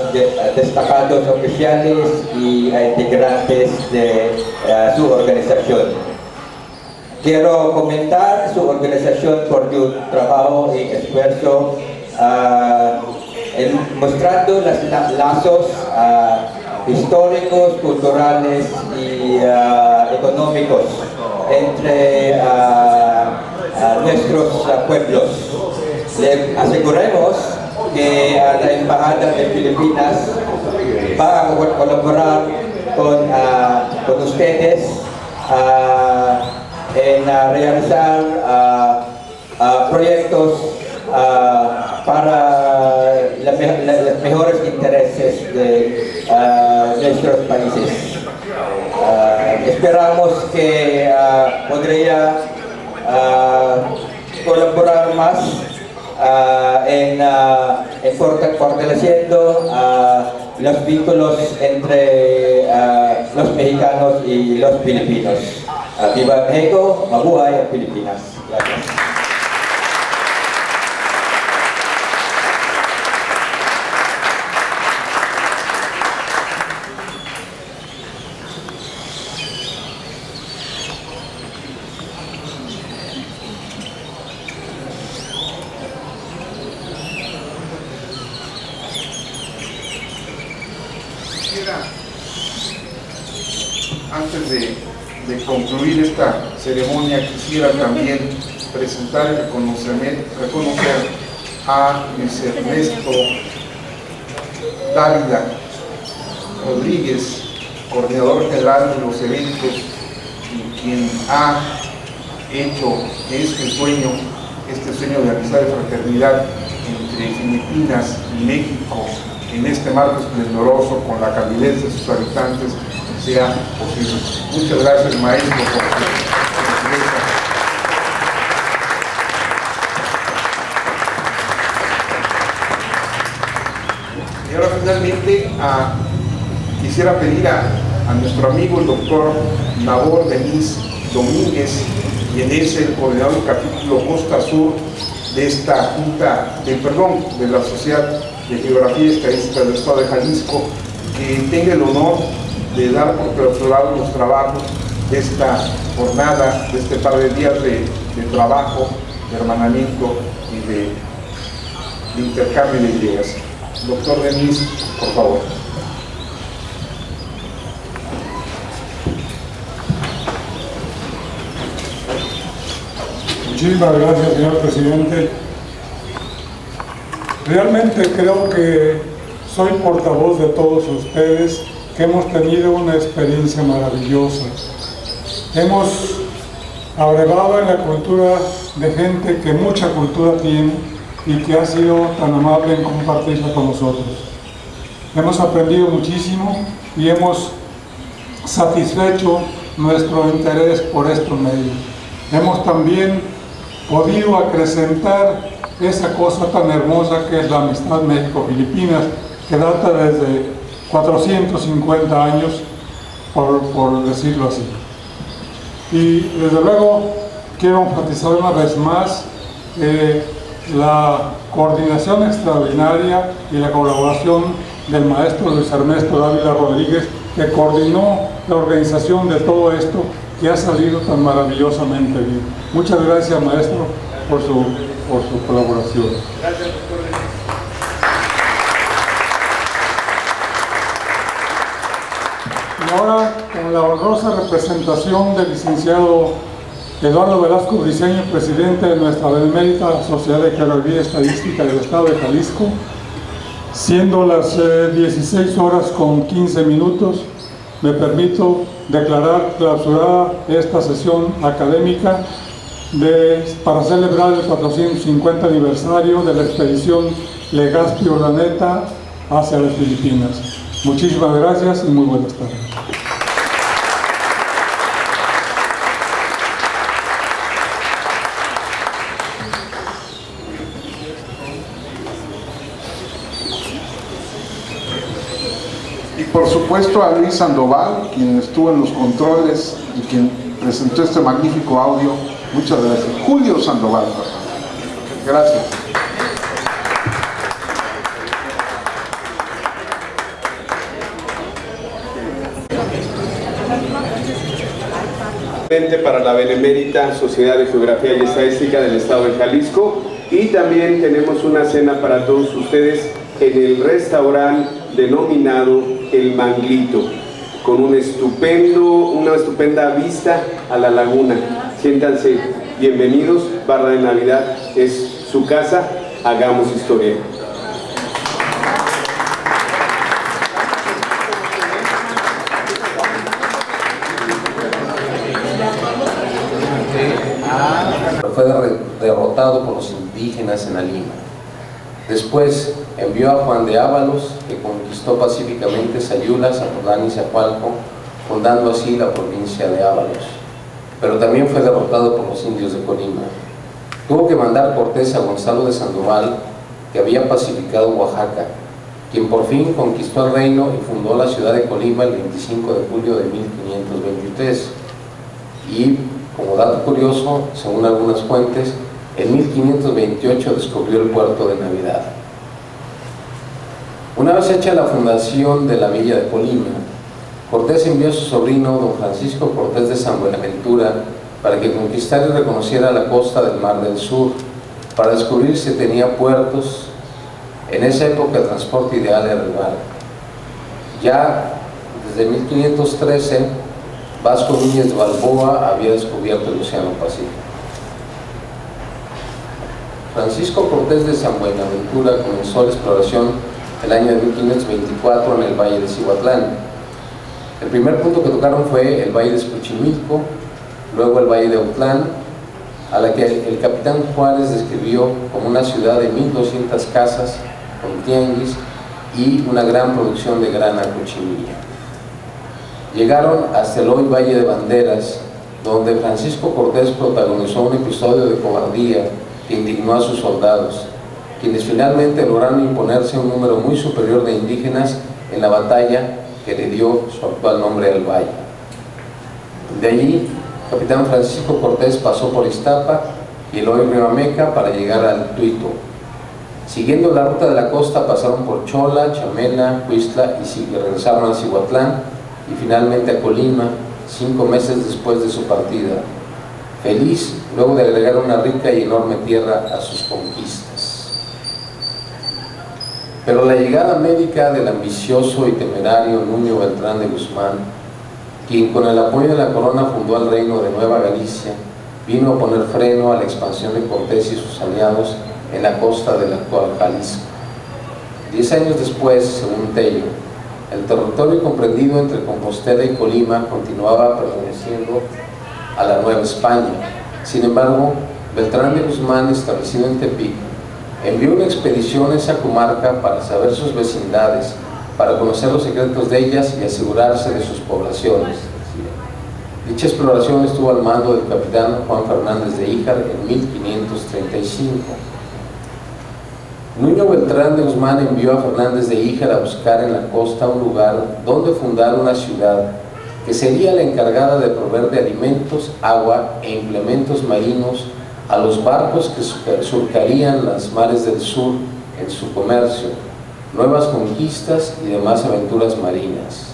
destacados oficiales y integrantes de su organización. Quiero comentar su organización por su trabajo y esfuerzo mostrando los lazos históricos, culturales y económicos entre nuestros pueblos. Le aseguramos que la Embajada de Filipinas va a colaborar con ustedes en realizar proyectos para los mejores intereses de nuestros países. Esperamos que podría colaborar más en fortaleciendo los vínculos entre los mexicanos y los filipinos. Viva México, mabuhay Filipinas. Gracias. Antes de concluir esta ceremonia, quisiera también presentar y reconocer a Luis Ernesto Dávila Rodríguez, coordinador general de los eventos, y quien ha hecho este sueño de amistad y fraternidad entre Filipinas y México, en este marco esplendoroso, con la calidez de sus habitantes, sea posible. Muchas gracias, maestro, por su gentileza. Y ahora finalmente quisiera pedir a nuestro amigo el doctor Nabor Denis Domínguez, quien es el coordinador del capítulo Costa Sur de esta Junta, de la Sociedad de Geografía y Estadística del Estado de Jalisco, que tenga el honor de dar por clausurado los trabajos de esta jornada, de este par de días de trabajo, de hermanamiento y de intercambio de ideas. Doctor Denis, por favor. Muchísimas gracias, señor presidente. Realmente creo que soy portavoz de todos ustedes, que hemos tenido una experiencia maravillosa. Hemos abrevado en la cultura de gente que mucha cultura tiene y que ha sido tan amable en compartirla con nosotros. Hemos aprendido muchísimo y hemos satisfecho nuestro interés por estos medios. Hemos también podido acrecentar esa cosa tan hermosa que es la amistad México-Filipinas, que data desde 450 años, por decirlo así. Y desde luego quiero enfatizar una vez más la coordinación extraordinaria y la colaboración del maestro Luis Ernesto Dávila Rodríguez, que coordinó la organización de todo esto, que ha salido tan maravillosamente bien. Muchas gracias, maestro, por su colaboración. Gracias, doctor. Y ahora, con la honrosa representación del licenciado Eduardo Velasco Briceño, presidente de nuestra benemérita Sociedad de Geografía y Estadística del Estado de Jalisco, siendo las 16:15, me permito declarar clausurada esta sesión académica para celebrar el 450 aniversario de la expedición Legazpi Urdaneta hacia las Filipinas. Muchísimas gracias y muy buenas tardes. Y por supuesto a Luis Sandoval, quien estuvo en los controles y quien presentó este magnífico audio. Muchas gracias. Julio Sandoval. Gracias. Para la Benemérita Sociedad de Geografía y Estadística del Estado de Jalisco, y también tenemos una cena para todos ustedes en el restaurante denominado El Manglito, con una estupenda vista a la laguna. Siéntanse bienvenidos, Barra de Navidad es su casa, hagamos historia. Fue derrotado por los indígenas en Alima. Después envió a Juan de Ábalos, que conquistó pacíficamente Sayula, Zapotlán y Zapalco, fundando así la provincia de Ábalos. Pero también fue derrotado por los indios de Colima. Tuvo que mandar Cortés a Gonzalo de Sandoval, que había pacificado Oaxaca, quien por fin conquistó el reino y fundó la ciudad de Colima el 25 de julio de 1523. Y, como dato curioso, según algunas fuentes, en 1528 descubrió el puerto de Navidad. Una vez hecha la fundación de la villa de Colima, Cortés envió a su sobrino don Francisco Cortés de San Buenaventura para que conquistara y reconociera la costa del Mar del Sur, para descubrir si tenía puertos. En esa época el transporte ideal era el barco. Ya desde 1513 Vasco Núñez de Balboa había descubierto el Océano Pacífico. Francisco Cortés de San Buenaventura comenzó la exploración el año de 1524 en el Valle de Cihuatlán. El primer punto que tocaron fue el Valle de Xochimilco, luego el Valle de Autlán, a la que el capitán Juárez describió como una ciudad de 1200 casas con tianguis y una gran producción de grana cochinilla. Llegaron hasta el hoy Valle de Banderas, donde Francisco Cortés protagonizó un episodio de cobardía que indignó a sus soldados, quienes finalmente lograron imponerse un número muy superior de indígenas en la batalla que le dio su actual nombre al valle. De allí, capitán Francisco Cortés pasó por Iztapa y el hoy Río Ameca para llegar al Tuito. Siguiendo la ruta de la costa pasaron por Chola, Chamela, Cuistla y regresaron a Cihuatlán y finalmente a Colima 5 meses después de su partida, feliz luego de agregar una rica y enorme tierra a sus conquistas. Pero la llegada médica del ambicioso y temerario Nuño Beltrán de Guzmán, quien con el apoyo de la corona fundó el reino de Nueva Galicia, vino a poner freno a la expansión de Cortés y sus aliados en la costa del actual Jalisco. 10 años después, según Tello, el territorio comprendido entre Compostela y Colima continuaba perteneciendo a la Nueva España. Sin embargo, Beltrán de Guzmán, establecido en Tepic, envió una expedición a esa comarca para saber sus vecindades, para conocer los secretos de ellas y asegurarse de sus poblaciones. Dicha exploración estuvo al mando del capitán Juan Fernández de Híjar en 1535. Nuño Beltrán de Guzmán envió a Fernández de Híjar a buscar en la costa un lugar donde fundar una ciudad que sería la encargada de proveer de alimentos, agua e implementos marinos a los barcos que surcarían las mares del sur en su comercio, nuevas conquistas y demás aventuras marinas.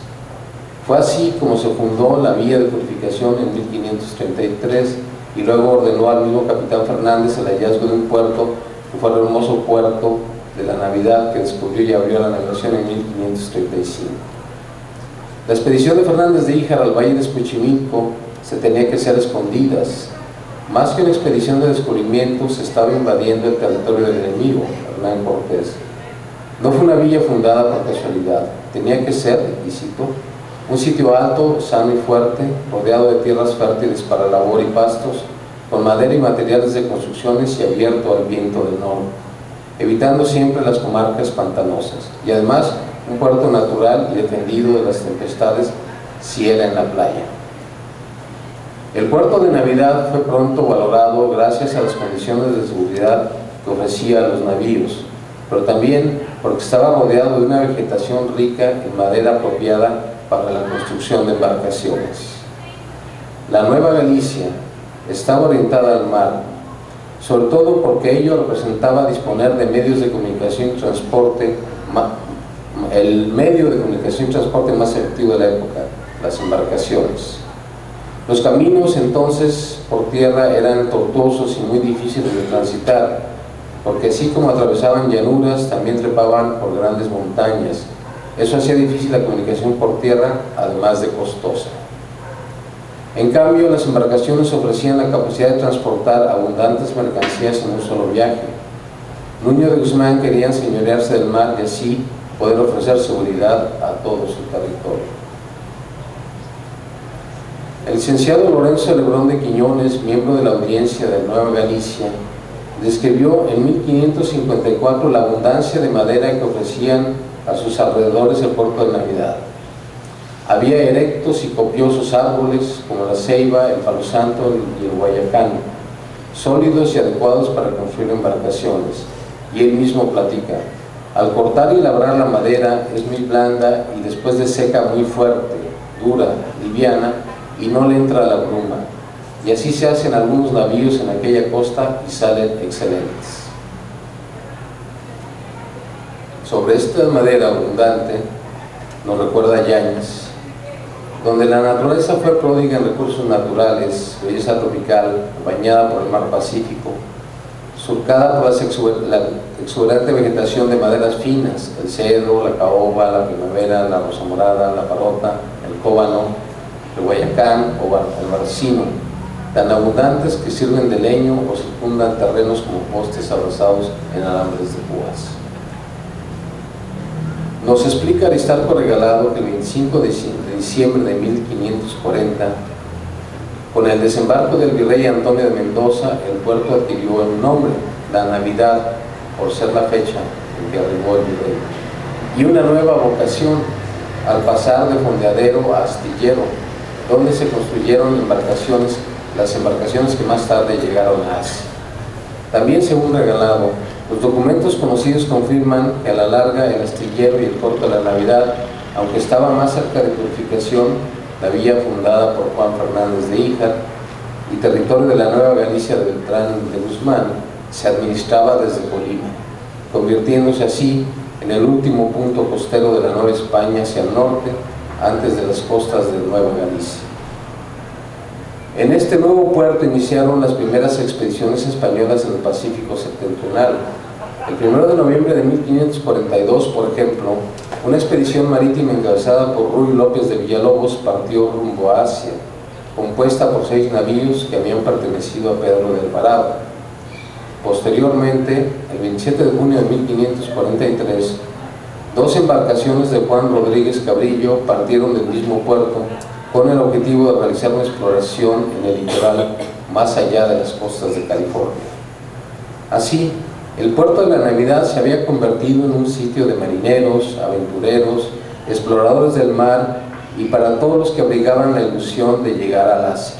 Fue así como se fundó la vía de purificación en 1533 y luego ordenó al mismo capitán Fernández el hallazgo de un puerto que fue el hermoso puerto de la Navidad que descubrió y abrió la navegación en 1535. La expedición de Fernández de Híjar al Valle de Xochimilco se tenía que hacer a escondidas. Más que una expedición de descubrimiento, se estaba invadiendo el territorio del enemigo, Hernán Cortés. No fue una villa fundada por casualidad, tenía que ser, y cito, un sitio alto, sano y fuerte, rodeado de tierras fértiles para labor y pastos, con madera y materiales de construcciones y abierto al viento del norte, evitando siempre las comarcas pantanosas, y además un puerto natural y defendido de las tempestades si era en la playa. El puerto de Navidad fue pronto valorado gracias a las condiciones de seguridad que ofrecía a los navíos, pero también porque estaba rodeado de una vegetación rica en madera apropiada para la construcción de embarcaciones. La Nueva Galicia estaba orientada al mar, sobre todo porque ello representaba disponer de medios de comunicación y transporte, el medio de comunicación y transporte más efectivo de la época, las embarcaciones. Los caminos entonces por tierra eran tortuosos y muy difíciles de transitar, porque así como atravesaban llanuras, también trepaban por grandes montañas. Eso hacía difícil la comunicación por tierra, además de costosa. En cambio, las embarcaciones ofrecían la capacidad de transportar abundantes mercancías en un solo viaje. Nuño de Guzmán quería enseñorearse del mar y así poder ofrecer seguridad a todo su territorio. El licenciado Lorenzo Lebrón de Quiñones, miembro de la audiencia de Nueva Galicia, describió en 1554 la abundancia de madera que ofrecían a sus alrededores el puerto de Navidad. Había erectos y copiosos árboles como la ceiba, el palo santo y el guayacán, sólidos y adecuados para construir embarcaciones. Y él mismo platica: al cortar y labrar la madera es muy blanda y después de seca muy fuerte, dura, liviana y no le entra la bruma. Y así se hacen algunos navíos en aquella costa y salen excelentes. Sobre esta madera abundante, nos recuerda Yáñez, donde la naturaleza fue pródiga en recursos naturales, belleza tropical, bañada por el mar Pacífico, surcada por la exuberante vegetación de maderas finas, el cedro, la caoba, la primavera, la rosa morada, la parota, el cóbano, el guayacán o el barcino, tan abundantes que sirven de leño o circundan terrenos como postes abrazados en alambres de púas. Nos explica Aristarco Regalado que el 25 de diciembre de 1540, con el desembarco del virrey Antonio de Mendoza, el puerto adquirió un nombre, la Navidad, por ser la fecha en que arribó el virrey, y una nueva vocación, al pasar de fondeadero a astillero, donde se construyeron las embarcaciones que más tarde llegaron a Asia. También, según Regalado, los documentos conocidos confirman que a la larga el astillero y el puerto de la Navidad, aunque estaba más cerca de Purificación, la villa fundada por Juan Fernández de Híjar y territorio de la Nueva Galicia de Beltrán de Guzmán, se administraba desde Colima, convirtiéndose así en el último punto costero de la Nueva España hacia el norte, antes de las costas de Nueva Galicia. En este nuevo puerto iniciaron las primeras expediciones españolas en el Pacífico septentrional. El 1 de noviembre de 1542, por ejemplo, una expedición marítima encabezada por Ruy López de Villalobos partió rumbo a Asia, compuesta por 6 navíos que habían pertenecido a Pedro de Alvarado. Posteriormente, el 27 de junio de 1543, 2 embarcaciones de Juan Rodríguez Cabrillo partieron del mismo puerto con el objetivo de realizar una exploración en el litoral más allá de las costas de California. Así, el puerto de la Navidad se había convertido en un sitio de marineros, aventureros, exploradores del mar y para todos los que abrigaban la ilusión de llegar al Asia.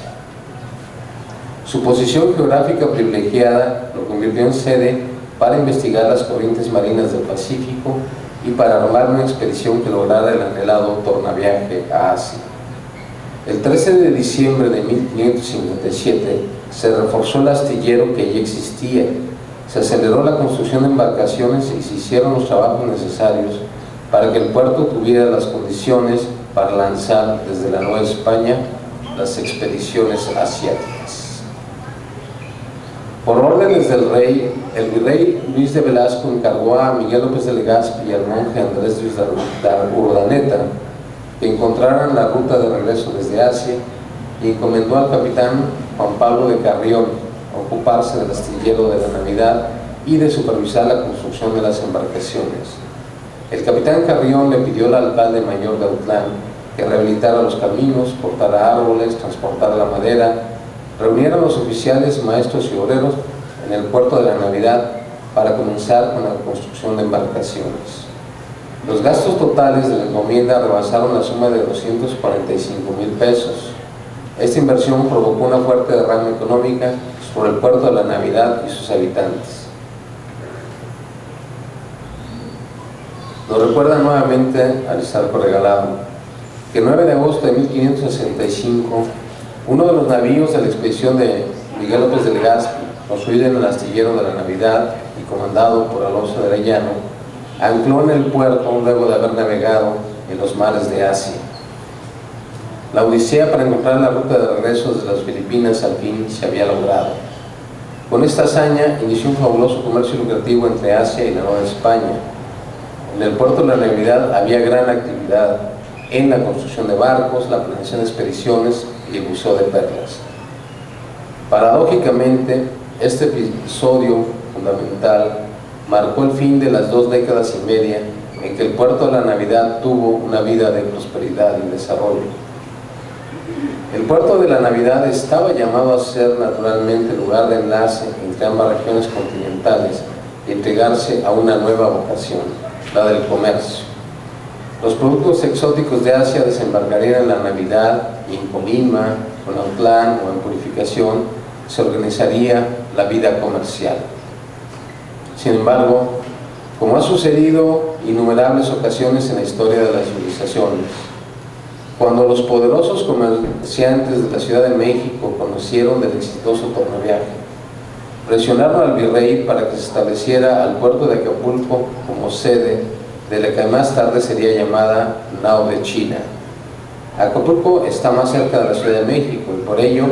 Su posición geográfica privilegiada lo convirtió en sede para investigar las corrientes marinas del Pacífico y para armar una expedición que lograra el anhelado tornaviaje a Asia. El 13 de diciembre de 1557 se reforzó el astillero que ya existía, se aceleró la construcción de embarcaciones y se hicieron los trabajos necesarios para que el puerto tuviera las condiciones para lanzar desde la Nueva España las expediciones asiáticas. Por órdenes del rey, el virrey Luis de Velasco encargó a Miguel López de Legazpi y al monje Andrés de Urdaneta que encontraran la ruta de regreso desde Asia y encomendó al capitán Juan Pablo de Carrión ocuparse del astillero de la Navidad y de supervisar la construcción de las embarcaciones. El capitán Carrión le pidió al alcalde mayor de Autlán que rehabilitara los caminos, cortara árboles, transportara la madera, reuniera a los oficiales, maestros y obreros en el puerto de la Navidad para comenzar con la construcción de embarcaciones. Los gastos totales de la encomienda rebasaron la suma de 245,000 pesos. Esta inversión provocó una fuerte derrama económica sobre el puerto de la Navidad y sus habitantes. Nos recuerda nuevamente Aristarco Regalado que el 9 de agosto de 1565 uno de los navíos de la expedición de Miguel López de Legazpi, construido en el astillero de la Navidad y comandado por Alonso de Arellano, ancló en el puerto luego de haber navegado en los mares de Asia. La odisea para encontrar la ruta de regreso desde las Filipinas al fin se había logrado. Con esta hazaña inició un fabuloso comercio lucrativo entre Asia y la Nueva España. En el puerto de la Navidad había gran actividad en la construcción de barcos, la planeación de expediciones y el buceo de perlas. Paradójicamente, este episodio fundamental marcó el fin de las 2 décadas y media en que el puerto de la Navidad tuvo una vida de prosperidad y desarrollo. El puerto de la Navidad estaba llamado a ser naturalmente lugar de enlace entre ambas regiones continentales y entregarse a una nueva vocación, la del comercio. Los productos exóticos de Asia desembarcarían en la Navidad y en Colima, en Autlán o en Purificación se organizaría la vida comercial. Sin embargo, como ha sucedido innumerables ocasiones en la historia de las civilizaciones, cuando los poderosos comerciantes de la Ciudad de México conocieron del exitoso tornaviaje, presionaron al virrey para que se estableciera al puerto de Acapulco como sede de la que más tarde sería llamada Nao de China. Acapulco está más cerca de la Ciudad de México y por ello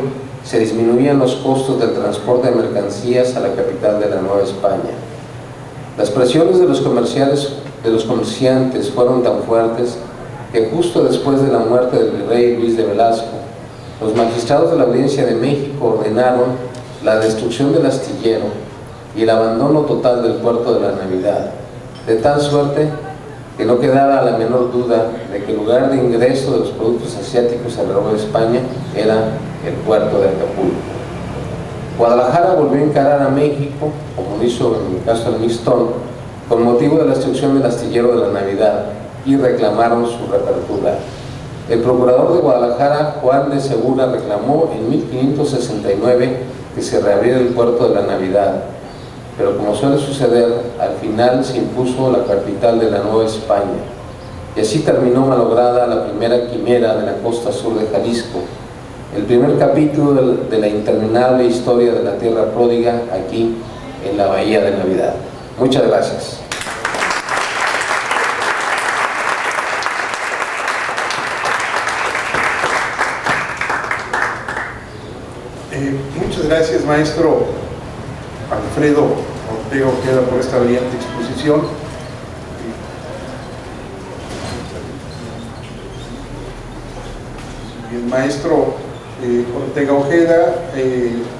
se disminuían los costos del transporte de mercancías a la capital de la Nueva España. Las presiones de los comerciantes fueron tan fuertes que justo después de la muerte del rey Luis de Velasco, los magistrados de la Audiencia de México ordenaron la destrucción del astillero y el abandono total del puerto de la Navidad, de tal suerte que no quedara la menor duda de que el lugar de ingreso de los productos asiáticos a la Nueva España era el puerto de Acapulco. Guadalajara volvió a encarar a México, como lo hizo en el caso del Mixtón, con motivo de la destrucción del astillero de la Navidad, y reclamaron su reapertura. El procurador de Guadalajara, Juan de Segura, reclamó en 1569 que se reabriera el puerto de la Navidad, pero como suele suceder, al final se impuso la capital de la Nueva España, y así terminó malograda la primera quimera de la costa sur de Jalisco, el primer capítulo de la interminable historia de la tierra pródiga aquí en la Bahía de Navidad. Muchas gracias. Muchas gracias, maestro Alfredo Ortega Ojeda, por esta brillante exposición. El maestro Ortega Ojeda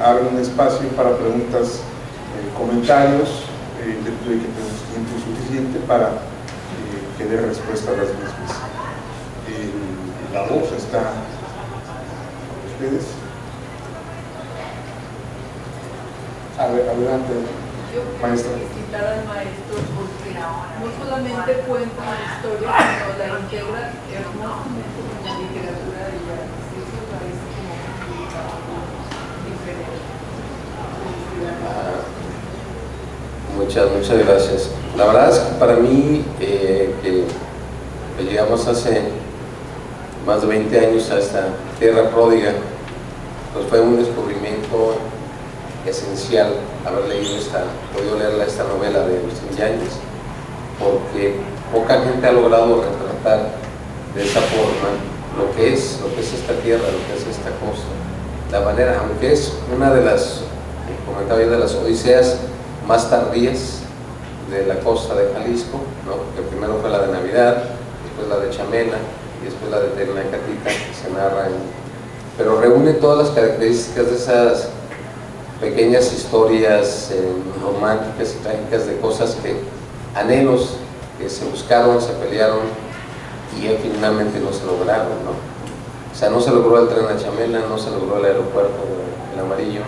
abre un espacio para preguntas, comentarios. Le pido que tengamos tiempo suficiente para que dé respuesta a las mismas. La voz está con ustedes. Adelante, maestra. Yo quiero felicitar al maestro porque no solamente cuenta la historia, sino la integra hermosamente con la literatura de Yáñez. Eso parece como un trabajo diferente. Muchas gracias. La verdad es que para mí, que llegamos hace más de 20 años a esta tierra pródiga, pues fue un descubrimiento esencial haber podido leer esta novela de Agustín Yáñez, porque poca gente ha logrado retratar de esa forma lo que es esta tierra, lo que es esta costa. La manera, aunque es una de las, comentaba yo, de las odiseas más tardías de la costa de Jalisco, ¿no? Porque primero fue la de Navidad, después la de Chamela y después la de Tecnacatita, que se narra pero reúne todas las características de esas pequeñas historias románticas y trágicas de cosas anhelos que se buscaron, se pelearon y finalmente no se lograron, ¿no? O sea, no se logró el tren a Chamela, no se logró el aeropuerto del Amarillo,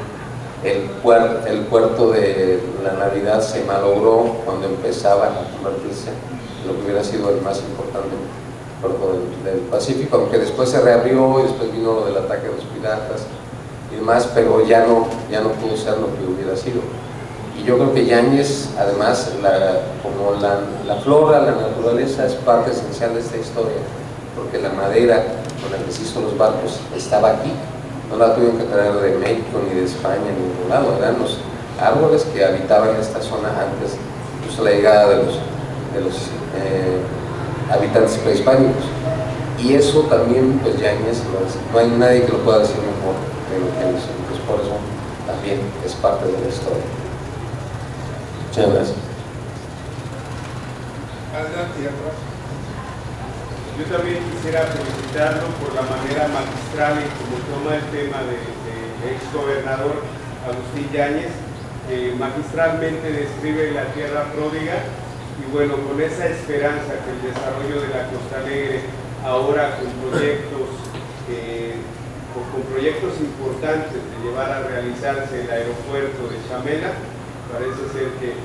el puerto de la Navidad se malogró cuando empezaba a convertirse en lo que hubiera sido el más importante puerto del Pacífico, aunque después se reabrió y después vino lo del ataque de los piratas y demás, pero ya no pudo ser lo que hubiera sido. Y yo creo que Yáñez, además, como la flora, la naturaleza es parte esencial de esta historia, porque la madera con la que se hizo los barcos estaba aquí, no la tuvieron que traer de México, ni de España, ni de ningún lado, eran los árboles que habitaban esta zona antes, incluso la llegada de los habitantes prehispánicos. Y eso también, pues Yáñez, no hay nadie que lo pueda decir mejor de lo que hizo, pues por eso también es parte de la historia. Muchas gracias. Yo también quisiera felicitarlo por la manera magistral en cómo toma el tema del ex gobernador Agustín Yáñez, magistralmente describe la tierra pródiga y bueno, con esa esperanza que el desarrollo de la Costa Alegre ahora con proyectos importantes de llevar a realizarse el aeropuerto de Chamela, parece ser que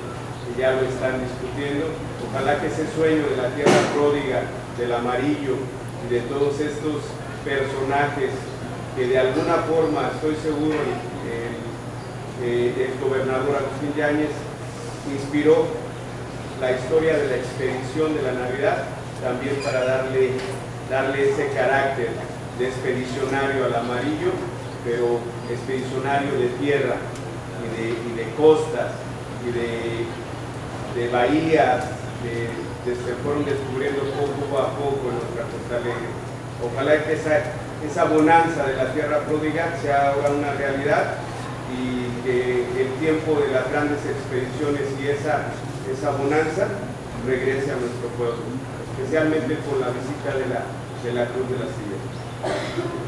ya lo están discutiendo. Ojalá que ese sueño de la tierra pródiga, del Amarillo y de todos estos personajes que de alguna forma, estoy seguro, el gobernador Agustín Yáñez inspiró la historia de la expedición de la Navidad, también para darle ese carácter de expedicionario al Amarillo, pero expedicionario de tierra y de costas y de bahías, se fueron descubriendo poco a poco en nuestra Costa Alegre. Ojalá que esa bonanza de la tierra pródiga sea ahora una realidad y que el tiempo de las grandes expediciones y esa bonanza regrese a nuestro pueblo. especialmente por la visita de la Cruz de las Sierras.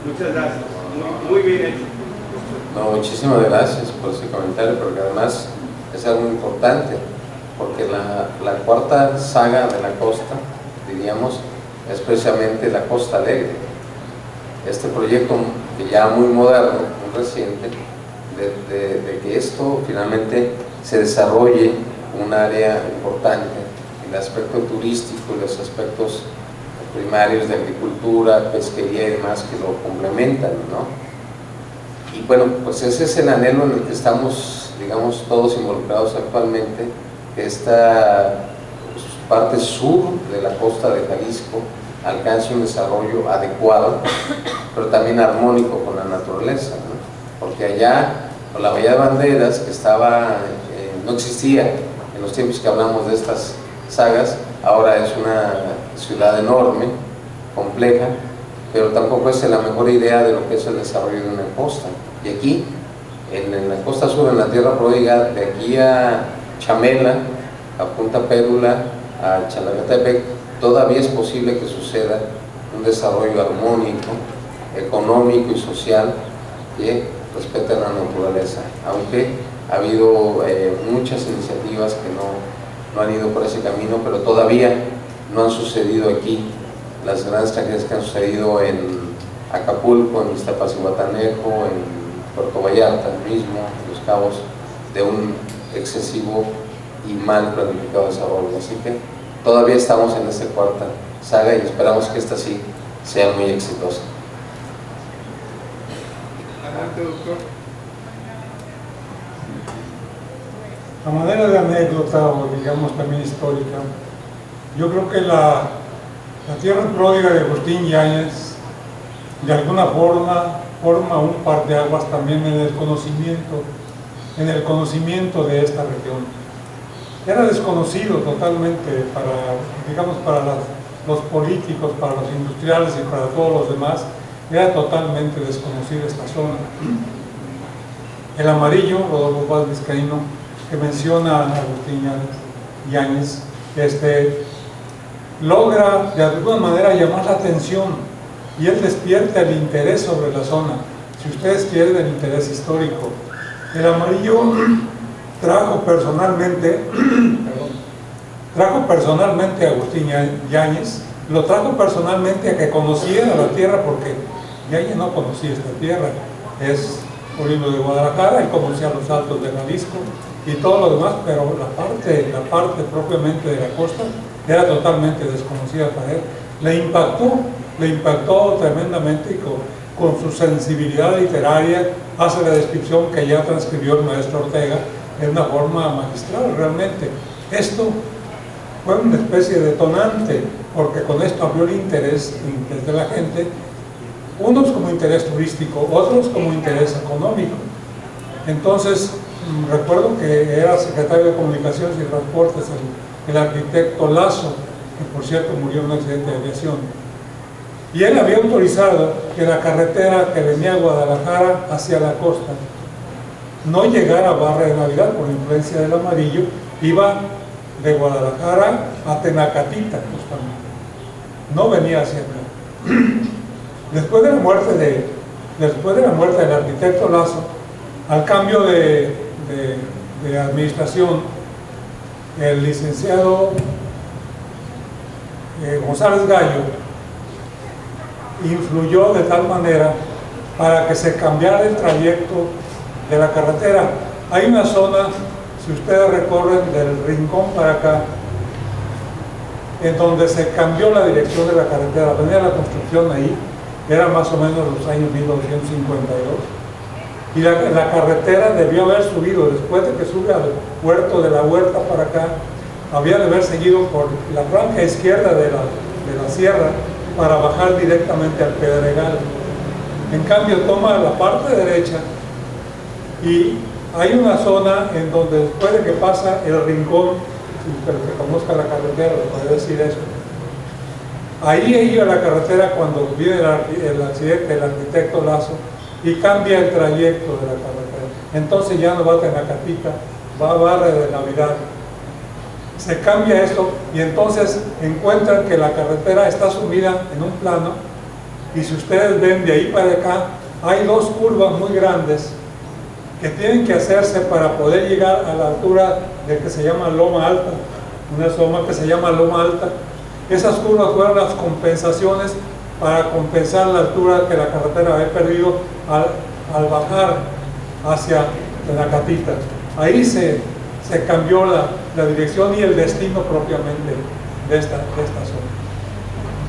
Muchas gracias, muy bien hecho. No, muchísimas gracias por ese comentario, porque además es algo importante, porque la cuarta saga de la costa, diríamos, es precisamente la Costa Alegre. Este proyecto, que ya muy moderno, muy reciente, de que esto finalmente se desarrolle un área importante, el aspecto turístico, los aspectos primarios de agricultura, pesquería y demás que lo complementan, ¿no? Y bueno, pues ese es el anhelo en el que estamos, digamos, todos involucrados actualmente, que esta parte sur de la costa de Jalisco alcance un desarrollo adecuado, pero también armónico con la naturaleza, ¿no? Porque allá, con la Bahía de Banderas, que no existía en los tiempos que hablamos de estas sagas, ahora es una ciudad enorme, compleja, pero tampoco es la mejor idea de lo que es el desarrollo de una costa. Y aquí, en la costa sur, en la tierra pródiga, de aquí a Chamela, a Punta Pédula, a Chalagatepec, todavía es posible que suceda un desarrollo armónico, económico y social que respete la naturaleza, aunque ha habido muchas iniciativas que no han ido por ese camino, pero todavía no han sucedido aquí las grandes tragedias que han sucedido en Acapulco, en Iztapacihuatanejo, en Puerto Vallarta mismo, en Los Cabos, de un excesivo y mal planificado desarrollo. Así que todavía estamos en esta cuarta saga y esperamos que esta sí sea muy exitosa. Adelante, doctor. A manera de anécdota, o digamos también histórica, yo creo que la tierra pródiga de Agustín Yáñez de alguna forma forma un parteaguas también en el conocimiento de esta región. Era desconocido totalmente para los políticos, para los industriales y para todos los demás, era totalmente desconocida esta zona. El amarillo, Rodolfo Paz Vizcaíno, que menciona a Agustín Yáñez, logra de alguna manera llamar la atención y él despierta el interés sobre la zona, si ustedes quieren, el interés histórico. El amarillo trajo personalmente a Agustín Yáñez, lo trajo personalmente a que conociera la tierra, porque Yáñez no conocía esta tierra, es oriundo de Guadalajara, él conocía los altos de Jalisco y todo lo demás, pero la parte propiamente de la costa era totalmente desconocida para él. Le impactó tremendamente, y con su sensibilidad literaria hace la descripción que ya transcribió el maestro Ortega de una forma magistral. Realmente esto fue una especie de detonante, porque con esto abrió el interés de la gente, unos como interés turístico, otros como interés económico. Entonces recuerdo que era secretario de Comunicaciones y Transportes el arquitecto Lazo, que por cierto murió en un accidente de aviación, y él había autorizado que la carretera que venía a Guadalajara hacia la costa no llegara a Barra de Navidad por influencia del amarillo, iba de Guadalajara a Tenacatita justamente, no venía hacia acá. Después de la muerte del arquitecto Lazo, al cambio de administración, el licenciado González Gallo influyó de tal manera para que se cambiara el trayecto de la carretera. Hay una zona, si ustedes recorren del Rincón para acá, en donde se cambió la dirección de la carretera. Venía la construcción ahí, era más o menos los años 1952, y la carretera debió haber subido, después de que sube al puerto de la Huerta para acá, había de haber seguido por la franja izquierda de la sierra para bajar directamente al Pedregal. En cambio toma la parte derecha y hay una zona en donde después de que pasa el Rincón, pero que conozca la carretera le puede decir eso, ahí iba la carretera cuando viene el accidente del arquitecto Lazo y cambia el trayecto de la carretera. Entonces ya no va a Tenacatita, va a Barra de Navidad. se cambia esto y entonces encuentran que la carretera está sumida en un plano, y si ustedes ven de ahí para acá, hay dos curvas muy grandes que tienen que hacerse para poder llegar a la altura de que se llama Loma Alta, una loma que se llama Loma Alta. Esas curvas fueron las compensaciones para compensar la altura que la carretera había perdido al bajar hacia Tenacatita. Ahí se cambió la dirección y el destino propiamente de esta zona.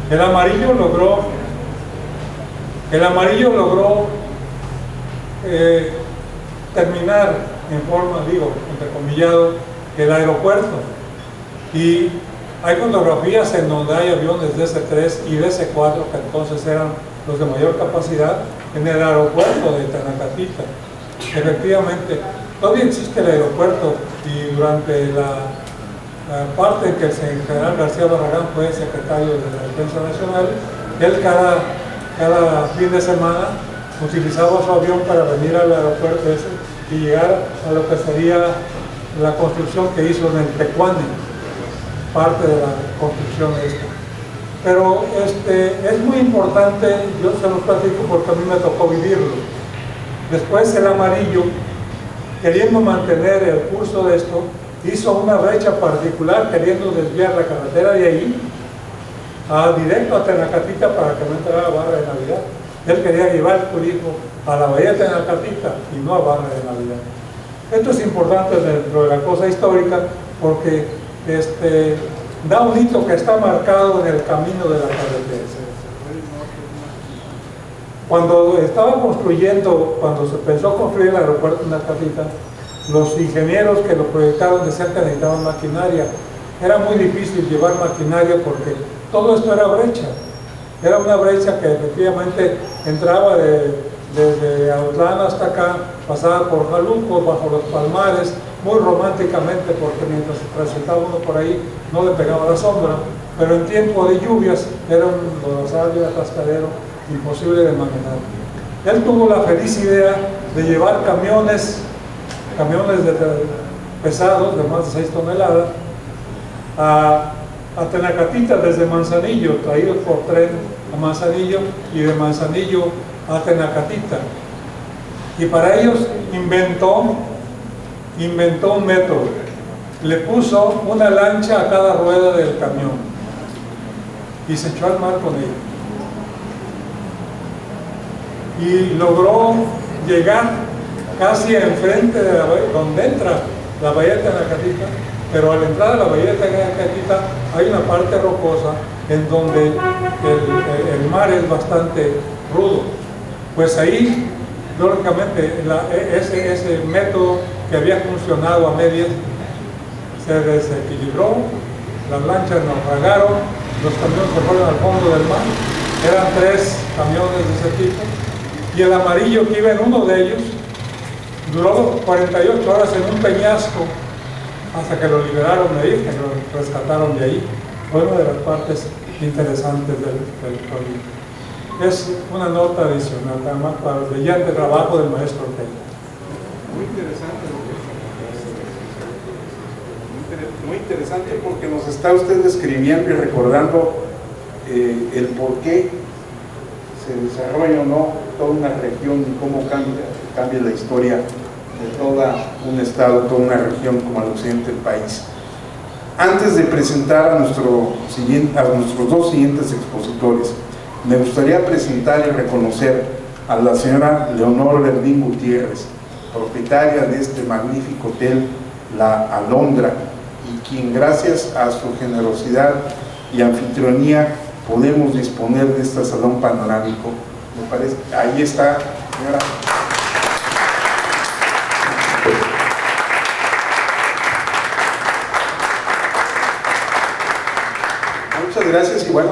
El amarillo logró terminar en forma, entrecomillado, el aeropuerto, y hay fotografías en donde hay aviones DC-3 y DC-4, que entonces eran los de mayor capacidad, en el aeropuerto de Tenacatita. Efectivamente, todavía existe el aeropuerto, y durante la parte en que el general García Barragán fue secretario de la Defensa Nacional, él cada fin de semana utilizaba su avión para venir al aeropuerto ese y llegar a lo que sería la construcción que hizo en el Tecuani, parte de la construcción esta. Pero es muy importante, yo se lo platico porque a mí me tocó vivirlo. Después el amarillo, queriendo mantener el curso de esto, hizo una brecha particular queriendo desviar la carretera de ahí directo a Tenacatita para que no entrara Barra de Navidad. Él quería llevar el turismo a la bahía de Tenacatita y no a Barra de Navidad. Esto es importante dentro de la cosa histórica porque da un hito que está marcado en el camino de la carretera. Cuando se pensó construir el aeropuerto en Tenacatita, los ingenieros que lo proyectaron de cerca necesitaban maquinaria. Era muy difícil llevar maquinaria porque todo esto era brecha. Era una brecha que efectivamente entraba desde Autlán hasta acá, pasaba por Jaluco, bajo los palmares, muy románticamente, porque mientras se transitaba uno por ahí no le pegaba la sombra, pero en tiempo de lluvias era un lodazal, atascadero imposible de manejar. Él tuvo la feliz idea de llevar camiones pesados de más de 6 toneladas a Tenacatita desde Manzanillo, traídos por tren a Manzanillo y de Manzanillo a Tenacatita. Y para ellos inventó un método. Le puso una lancha a cada rueda del camión y se echó al mar con ella. Y logró llegar casi enfrente de la bahía, donde entra la bahía de Tenacatita, pero al entrar a la bahía de Tenacatita hay una parte rocosa en donde el mar es bastante rudo. Pues ahí, lógicamente, ese método que había funcionado a medias se desequilibró, las lanchas naufragaron, los camiones se fueron al fondo del mar, eran 3 camiones de ese tipo, y el amarillo que iba en uno de ellos duró 48 horas en un peñasco hasta que lo liberaron de ahí, que lo rescataron de ahí. Fue una de las partes interesantes del proyecto. Es una nota adicional, además, para el brillante trabajo del maestro Ortega. Muy interesante porque nos está usted describiendo y recordando el por qué se desarrolla o no toda una región y cómo cambia la historia de todo un estado, toda una región como el occidente del país. Antes de presentar a nuestros 2 siguientes expositores, me gustaría presentar y reconocer a la señora Leonor Verdín Gutiérrez, propietaria de este magnífico hotel, La Alondra, y quien gracias a su generosidad y anfitrionía podemos disponer de este salón panorámico. Me parece, ahí está, señora. Muchas gracias. Y bueno,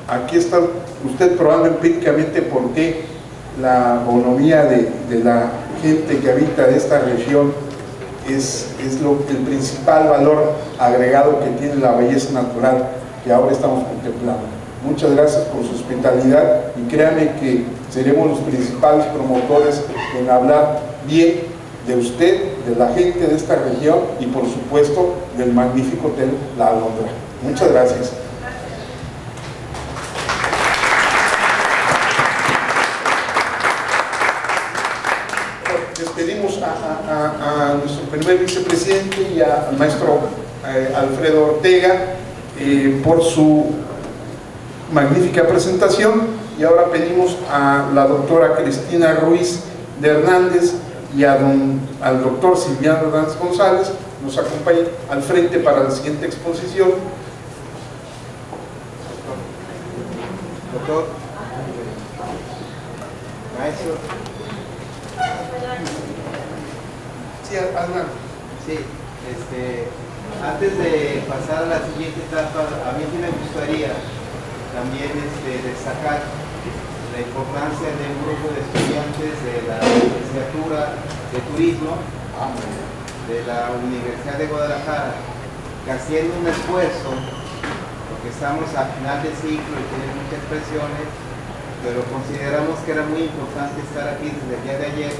aquí está usted probando empíricamente por qué la bonomía de la gente que habita esta región es el principal valor agregado que tiene la belleza natural que ahora estamos contemplando. Muchas gracias por su hospitalidad y créanme que seremos los principales promotores en hablar bien de usted, de la gente de esta región y por supuesto del magnífico Hotel La Alondra. Muchas gracias. Despedimos a nuestro primer vicepresidente y al maestro Alfredo Ortega por su magnífica presentación, y ahora pedimos a la doctora Cristina Ruiz de Hernández y al doctor Silviano Hernández González nos acompañen al frente para la siguiente exposición. Doctor, maestro. Sí, Adnan. Sí, antes de pasar a la siguiente etapa, a mí sí me gustaría también destacar la importancia de un grupo de estudiantes de la licenciatura de turismo de la Universidad de Guadalajara, que haciendo un esfuerzo, porque estamos a final de ciclo y tienen muchas presiones, pero consideramos que era muy importante estar aquí desde el día de ayer,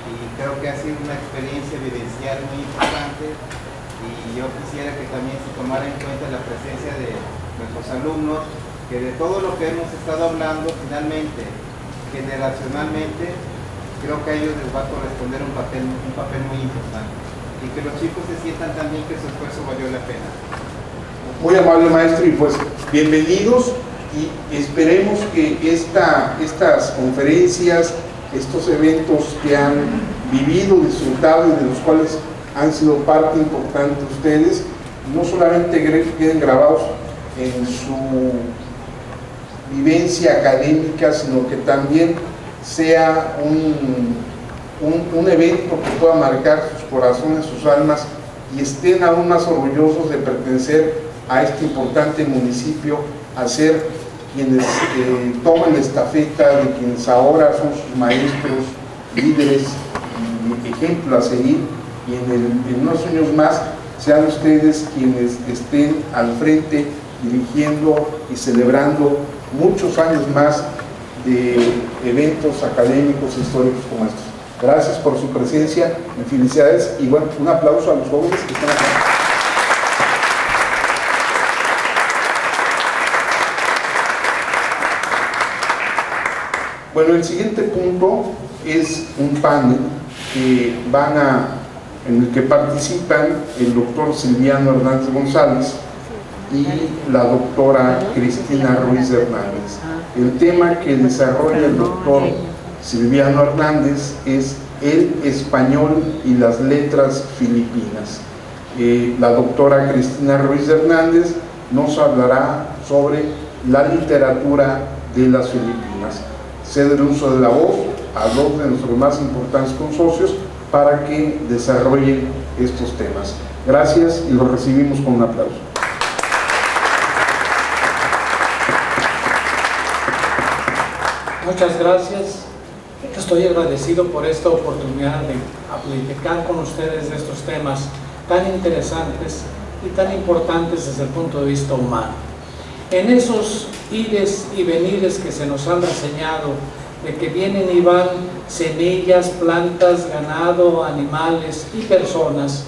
y creo que ha sido una experiencia vivencial muy importante, y yo quisiera que también se tomara en cuenta la presencia de nuestros alumnos, que de todo lo que hemos estado hablando, finalmente, generacionalmente, creo que a ellos les va a corresponder un papel muy importante, y que los chicos se sientan también que su esfuerzo valió la pena. Muy amable maestro, y pues bienvenidos, y esperemos que estas conferencias, estos eventos que han vivido, disfrutado y de los cuales han sido parte importante de ustedes, no solamente queden grabados en su vivencia académica, sino que también sea un evento que pueda marcar sus corazones, sus almas, y estén aún más orgullosos de pertenecer a este importante municipio, a ser quienes toman la estafeta de quienes ahora son sus maestros, líderes y ejemplos a seguir, y en unos años más sean ustedes quienes estén al frente dirigiendo y celebrando muchos años más de eventos académicos e históricos como estos. Gracias por su presencia y felicidades, y bueno, un aplauso a los jóvenes que están acá. Bueno, el siguiente punto es un panel que en el que participan el doctor Silviano Hernández González y la doctora Cristina Ruiz Hernández. El tema que desarrolla el doctor Silviano Hernández es el español y las letras filipinas. La doctora Cristina Ruiz Hernández nos hablará sobre la literatura de las Filipinas. Cedo el uso de la voz a dos de nuestros más importantes consocios para que desarrollen estos temas. Gracias, y los recibimos con un aplauso. Muchas gracias. Estoy agradecido por esta oportunidad de platicar con ustedes de estos temas tan interesantes y tan importantes desde el punto de vista humano. En esos ires y venires que se nos han reseñado, de que vienen y van semillas, plantas, ganado, animales y personas,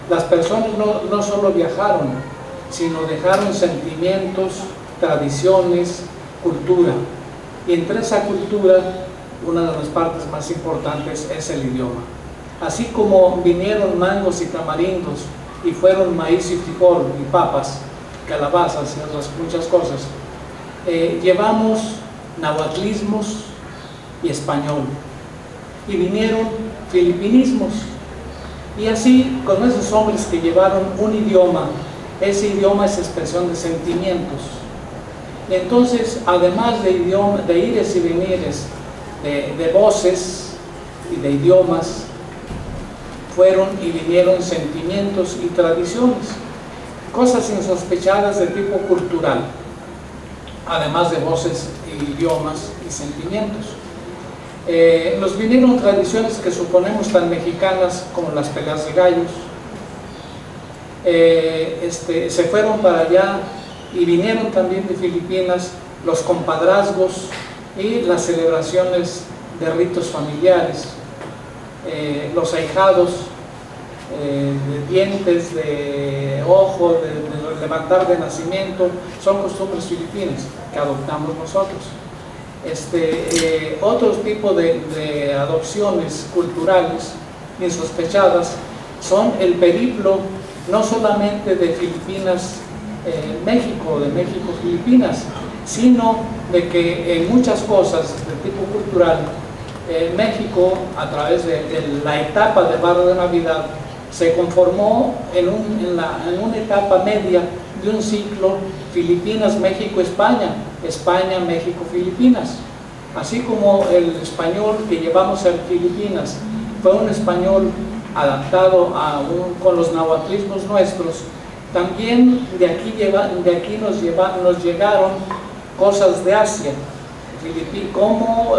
las personas no solo viajaron, sino dejaron sentimientos, tradiciones, cultura. Y entre esa cultura, una de las partes más importantes es el idioma. Así como vinieron mangos y tamarindos, y fueron maíz y frijol y papas, calabazas y otras muchas cosas, llevamos nahuatlismos y español, y vinieron filipinismos, y así con esos hombres que llevaron un idioma, ese idioma es expresión de sentimientos. Entonces, además de ires y venires, de voces y de idiomas, fueron y vinieron sentimientos y tradiciones, cosas insospechadas de tipo cultural, además de voces, idiomas y sentimientos. Nos vinieron tradiciones que suponemos tan mexicanas como las peleas de gallos. Se fueron para allá y vinieron también de Filipinas los compadrazgos y las celebraciones de ritos familiares. los ahijados, de dientes, de ojo, de levantar de nacimiento, son costumbres filipinas que adoptamos nosotros. Otro tipo de adopciones culturales insospechadas son el periplo no solamente de Filipinas, México, de México, Filipinas, sino de que en muchas cosas de tipo cultural, México, a través de la etapa de barro de Navidad, se conformó en una etapa media de un ciclo Filipinas, México, España, España, México, Filipinas. Así como el español que llevamos en Filipinas fue un español adaptado con los nahuatlismos nuestros, también de aquí nos llegaron cosas de Asia, como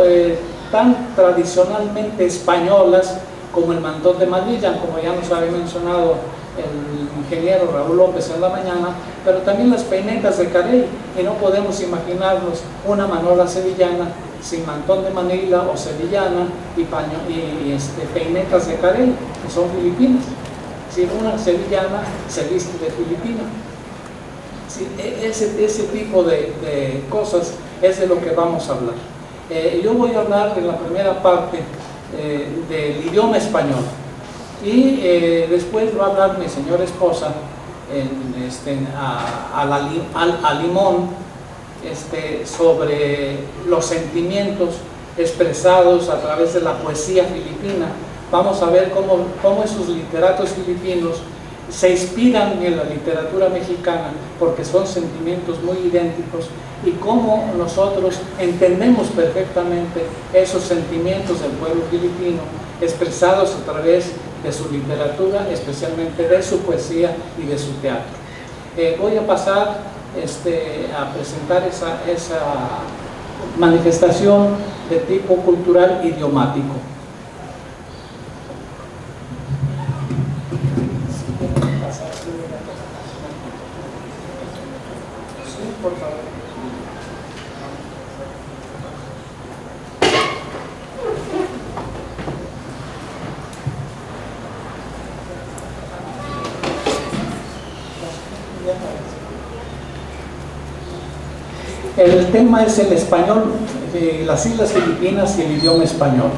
tan tradicionalmente españolas como el mantón de Madilla, como ya nos había mencionado el ingeniero Raúl López en la mañana, pero también las peinetas de Carey, y no podemos imaginarnos una manola sevillana sin mantón de Manila o sevillana y peinetas de Carey, que son filipinas. Si una sevillana se viste de filipina. Sí, ese tipo de cosas es de lo que vamos a hablar. Yo voy a hablar en la primera parte del idioma español y después va a hablar mi señora esposa a limón sobre los sentimientos expresados a través de la poesía filipina. Vamos a ver cómo esos literatos filipinos se inspiran en la literatura mexicana, porque son sentimientos muy idénticos, y cómo nosotros entendemos perfectamente esos sentimientos del pueblo filipino expresados a través de su literatura, especialmente de su poesía y de su teatro. Voy a pasar a presentar esa manifestación de tipo cultural idiomático. Por favor. El tema es el español, las Islas Filipinas y el idioma español.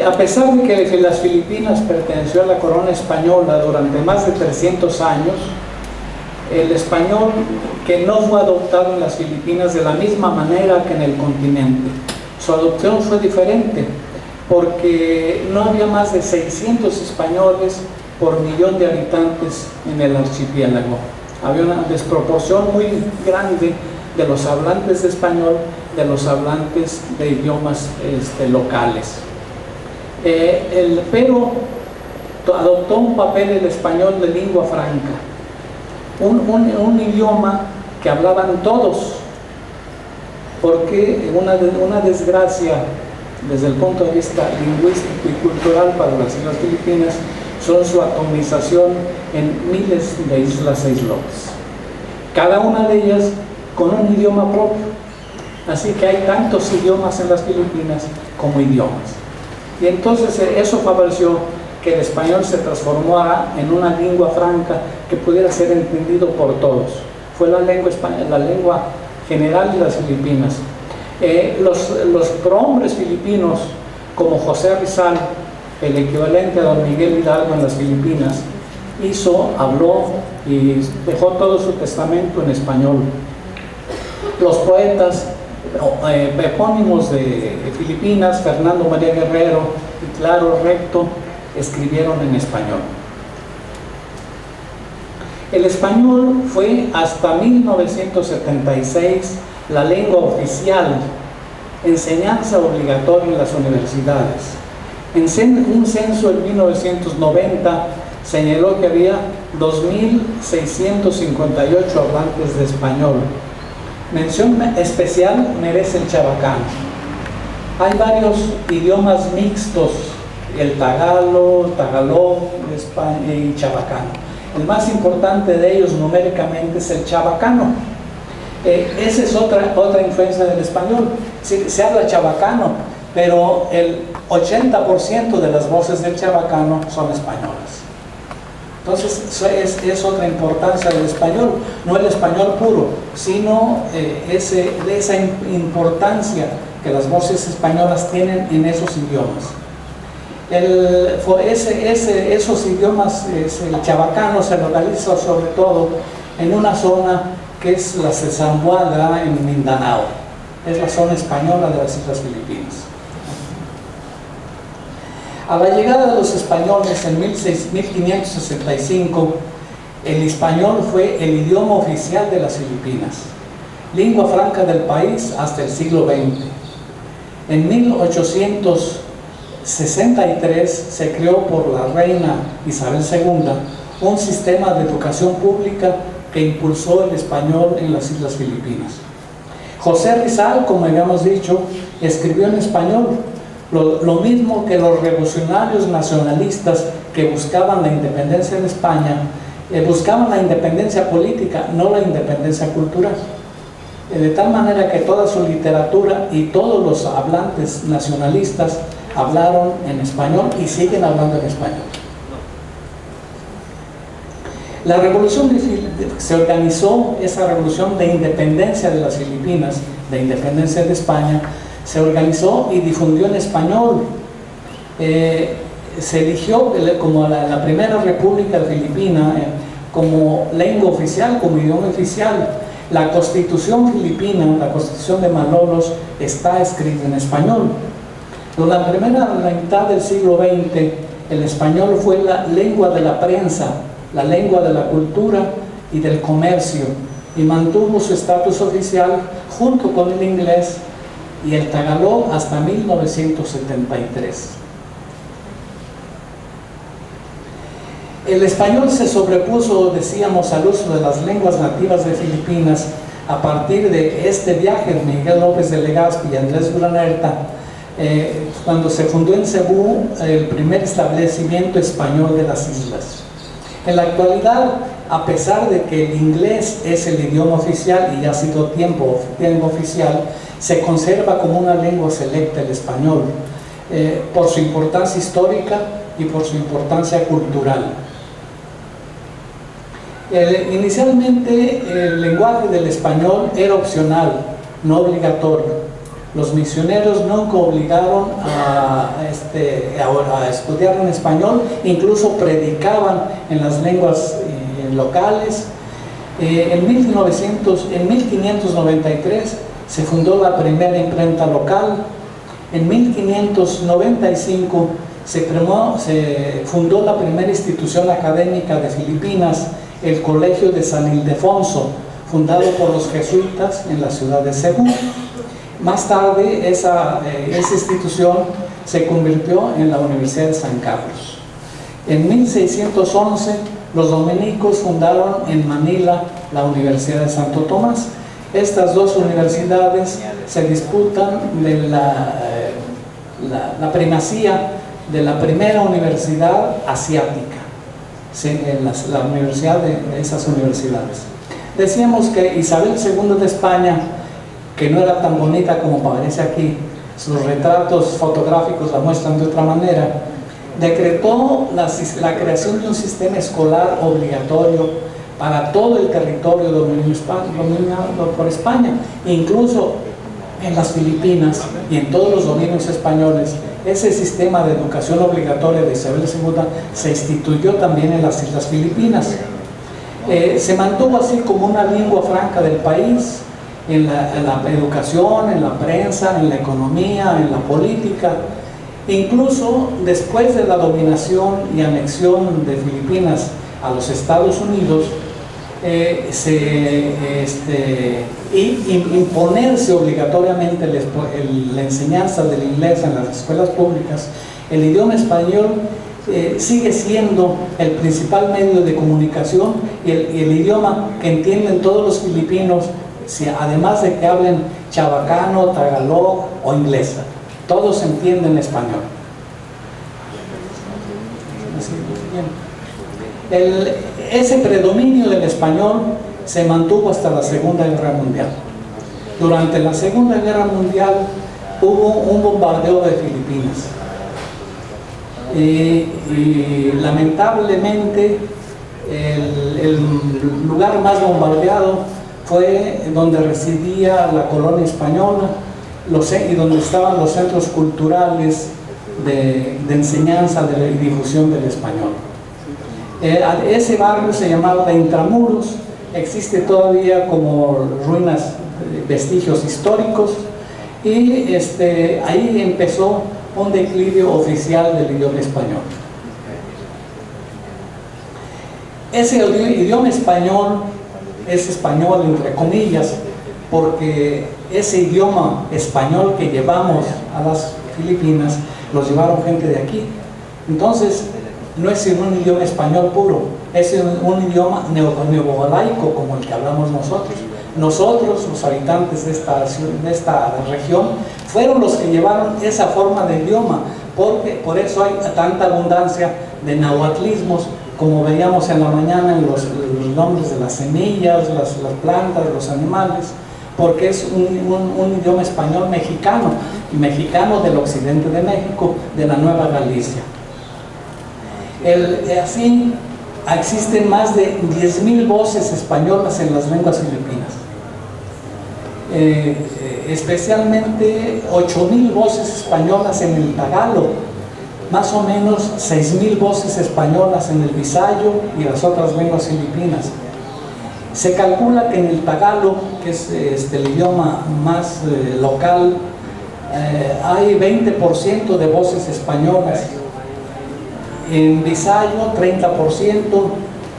A pesar de que las Filipinas perteneció a la corona española durante más de 300 años, el español que no fue adoptado en las Filipinas de la misma manera que en el continente. Su adopción fue diferente, porque no había más de 600 españoles por millón de habitantes en el archipiélago. Había una desproporción muy grande de los hablantes de español de los hablantes de idiomas locales. Pero adoptó un papel el español de lengua franca, un idioma que hablaban todos, porque una desgracia desde el punto de vista lingüístico y cultural para las Islas Filipinas son su atomización en miles de islas e islotes, cada una de ellas con un idioma propio. Así que hay tantos idiomas en las Filipinas como idiomas. Y entonces eso favoreció que el español se transformara en una lengua franca que pudiera ser entendido por todos. Fue la lengua general de las Filipinas. Los prohombres filipinos, como José Rizal, el equivalente a don Miguel Hidalgo en las Filipinas, habló y dejó todo su testamento en español. Los poetas epónimos de Filipinas, Fernando María Guerrero y Claro Recto, escribieron en español. El español fue hasta 1976 la lengua oficial, enseñanza obligatoria en las universidades. Un censo en 1990 señaló que había 2.658 hablantes de español. Mención especial merece el chabacano. Hay varios idiomas mixtos, el tagalog y chabacano. El más importante de ellos numéricamente es el chabacano. Esa es otra influencia del español. Se habla chabacano, pero el 80% de las voces del chabacano son españolas. Entonces es otra importancia del español, no el español puro, sino esa importancia que las voces españolas tienen en esos idiomas. Esos idiomas, el chabacano se localiza sobre todo en una zona que es la Zamboanga en Mindanao, es la zona española de las Islas Filipinas. A la llegada de los españoles en 1565, el español fue el idioma oficial de las Filipinas, lengua franca del país hasta el siglo XX. En 1863 se creó por la reina Isabel II un sistema de educación pública que impulsó el español en las Islas Filipinas. José Rizal, como habíamos dicho, escribió en español, lo mismo que los revolucionarios nacionalistas que buscaban la independencia de España, buscaban la independencia política, no la independencia cultural. De tal manera que toda su literatura y todos los hablantes nacionalistas hablaron en español y siguen hablando en español. La revolución se organizó, esa revolución de independencia de las Filipinas, de independencia de España, se organizó y difundió en español. Se eligió como la primera república filipina como lengua oficial, como idioma oficial. La constitución filipina, la constitución de Malolos, está escrita en español. Durante la primera mitad del siglo XX, el español fue la lengua de la prensa, la lengua de la cultura y del comercio, y mantuvo su estatus oficial junto con el inglés y el tagalog hasta 1973. El español se sobrepuso, decíamos, al uso de las lenguas nativas de Filipinas a partir de este viaje de Miguel López de Legazpi y Andrés Urdaneta, cuando se fundó en Cebú el primer establecimiento español de las islas. En la actualidad, a pesar de que el inglés es el idioma oficial y ha sido tiempo oficial, se conserva como una lengua selecta el español, por su importancia histórica y por su importancia cultural. Inicialmente el lenguaje del español era opcional, no obligatorio. Los misioneros nunca obligaron a estudiar en español, incluso predicaban en las lenguas locales. En 1593 se fundó la primera imprenta local. En 1595 se fundó la primera institución académica de Filipinas, el Colegio de San Ildefonso, fundado por los jesuitas en la ciudad de Cebú. Más tarde esa institución se convirtió en la Universidad de San Carlos. En 1611 los dominicos fundaron en Manila la Universidad de Santo Tomás. Estas dos universidades se disputan de la primacía de la primera universidad asiática, la universidad de esas universidades. Decíamos que Isabel II de España, que no era tan bonita como parece aquí, sus retratos fotográficos la muestran de otra manera, decretó la creación de un sistema escolar obligatorio para todo el territorio dominado por España, incluso en las Filipinas y en todos los dominios españoles. Ese sistema de educación obligatoria de Isabel II se instituyó también en las Islas Filipinas. Se mantuvo así como una lengua franca del país, en la educación, en la prensa, en la economía, en la política. Incluso después de la dominación y anexión de Filipinas a los Estados Unidos, imponerse obligatoriamente la enseñanza del inglés en las escuelas públicas, el idioma español sigue siendo el principal medio de comunicación y el idioma que entienden todos los filipinos, además de que hablen chabacano, tagalog o inglés. Todos entienden español. Ese predominio del español se mantuvo hasta la Segunda Guerra Mundial. Durante la Segunda Guerra Mundial hubo un bombardeo de Filipinas y lamentablemente el lugar más bombardeado fue donde residía la colonia española y donde estaban los centros culturales de enseñanza y difusión del español. Ese barrio se llamaba de Intramuros, existe todavía como ruinas, vestigios históricos, y ahí empezó un declive oficial del idioma español. Ese idioma español es español entre comillas, porque ese idioma español que llevamos a las Filipinas los llevaron gente de aquí. Entonces no es un idioma español puro, es un idioma neogalaico como el que hablamos nosotros. Nosotros, los habitantes de esta región, fueron los que llevaron esa forma de idioma, porque por eso hay tanta abundancia de nahuatlismos, como veíamos en la mañana en los nombres de las semillas, las plantas, los animales, porque es un idioma español mexicano, mexicano del occidente de México, de la Nueva Galicia. Así existen más de 10,000 voces españolas en las lenguas filipinas. Especialmente 8,000 voces españolas en el tagalo, más o menos 6,000 voces españolas en el visayo y las otras lenguas filipinas. Se calcula que en el tagalo, que es el idioma más local, hay 20% de voces españolas, en visayo 30%,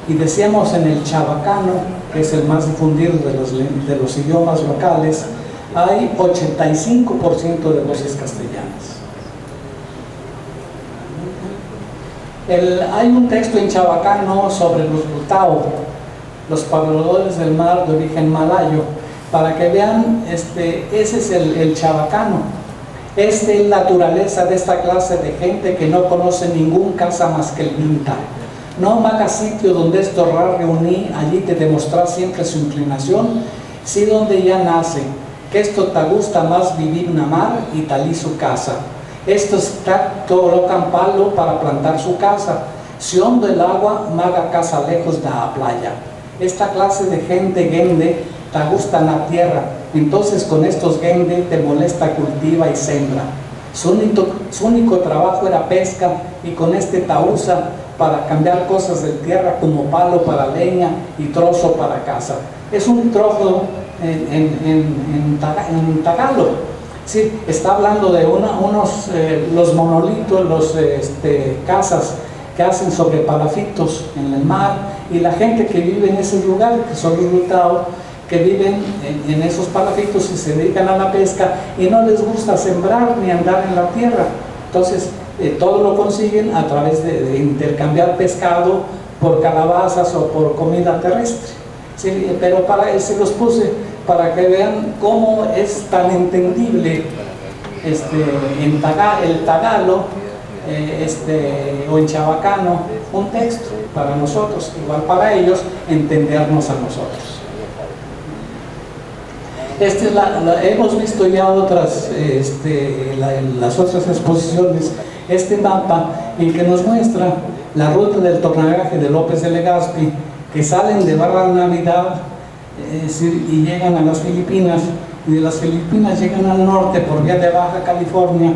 y decíamos en el chabacano, que es el más difundido de los idiomas locales, hay 85% de voces castellanas. Hay un texto en chabacano sobre los Lutao, los pobladores del mar de origen malayo, para que vean, ese es el chabacano. Es la naturaleza de esta clase de gente que no conoce ningún casa más que el minta. No maga sitio donde esto reuní, allí te demostrará siempre su inclinación, si donde ya nace, que esto te gusta más vivir una mar y talí su casa. Esto está colocan palo para plantar su casa, si hondo el agua, maga casa lejos de la playa. Esta clase de gente gende te gusta la tierra, entonces con estos gende te molesta, cultiva y sembra. Su único trabajo era pesca, y con te usa para cambiar cosas de tierra como palo para leña y trozo para casa. Es un trozo en tagalo. Sí, está hablando de los monolitos, casas que hacen sobre palafitos en el mar, y la gente que vive en ese lugar, que son los Lutao, que viven en esos palafitos y se dedican a la pesca y no les gusta sembrar ni andar en la tierra. Entonces todo lo consiguen a través de intercambiar pescado por calabazas o por comida terrestre. Sí, pero se los puse para que vean cómo es tan entendible el tagalo o en chabacano un texto para nosotros, igual para ellos entendernos a nosotros. Hemos visto ya las otras exposiciones, este mapa, en que nos muestra la ruta del tornagaje de López de Legazpi, que salen de Barra Navidad y llegan a las Filipinas, y de las Filipinas llegan al norte por vía de Baja California,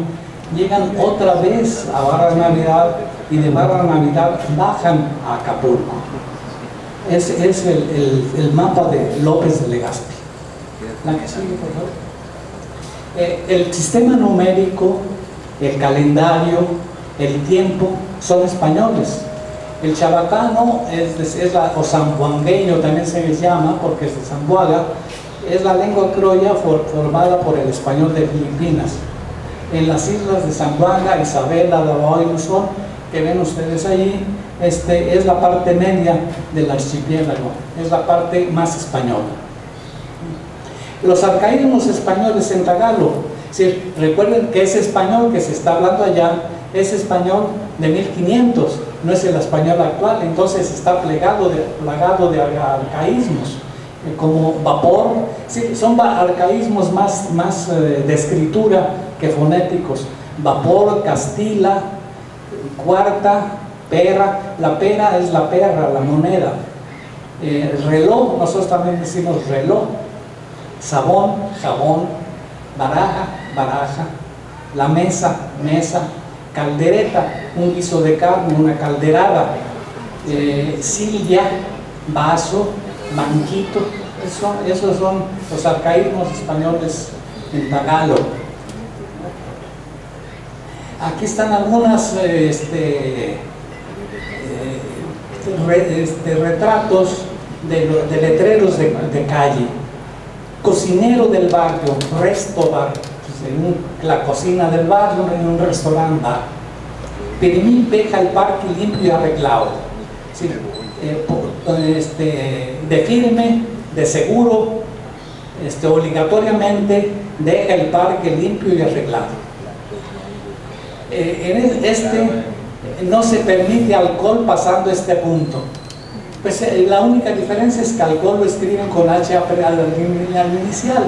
llegan otra vez a Barra Navidad, y de Barra Navidad bajan a Acapulco. Es el mapa de López de Legazpi. La que sigue, por favor. El sistema numérico, el calendario, el tiempo son españoles. El chabacano o zamboangueño también se les llama, porque es de Zamboanga, es la lengua criolla formada por el español de Filipinas. En las islas de Zamboanga, Isabela, Davao y Luzón, que ven ustedes allí, es la parte media del archipiélago, es la parte más española. Los arcaísmos españoles en tagalo, ¿sí? Recuerden que ese español que se está hablando allá es español de 1500, no es el español actual, entonces está plagado de arcaísmos. como vapor. Sí, son arcaísmos más de escritura que fonéticos. Vapor, castila, cuarta, pera. La pera es la perra, la moneda. Reloj, nosotros también decimos reloj. Sabón, jabón. Baraja, baraja. La mesa, mesa. Caldereta, un guiso de carne, una calderada. Silla, vaso, banquito. Esos son los arcaísmos españoles en tagalo. Aquí están algunas retratos de letreros de calle. Cocinero del barrio, restobar, la cocina del barrio en un restaurante bar. Pirimín deja el parque limpio y arreglado. Sí, de firme, de seguro, obligatoriamente deja el parque limpio y arreglado. No se permite alcohol pasando este punto. Pues la única diferencia es que alcohol lo escriben con H al inicial.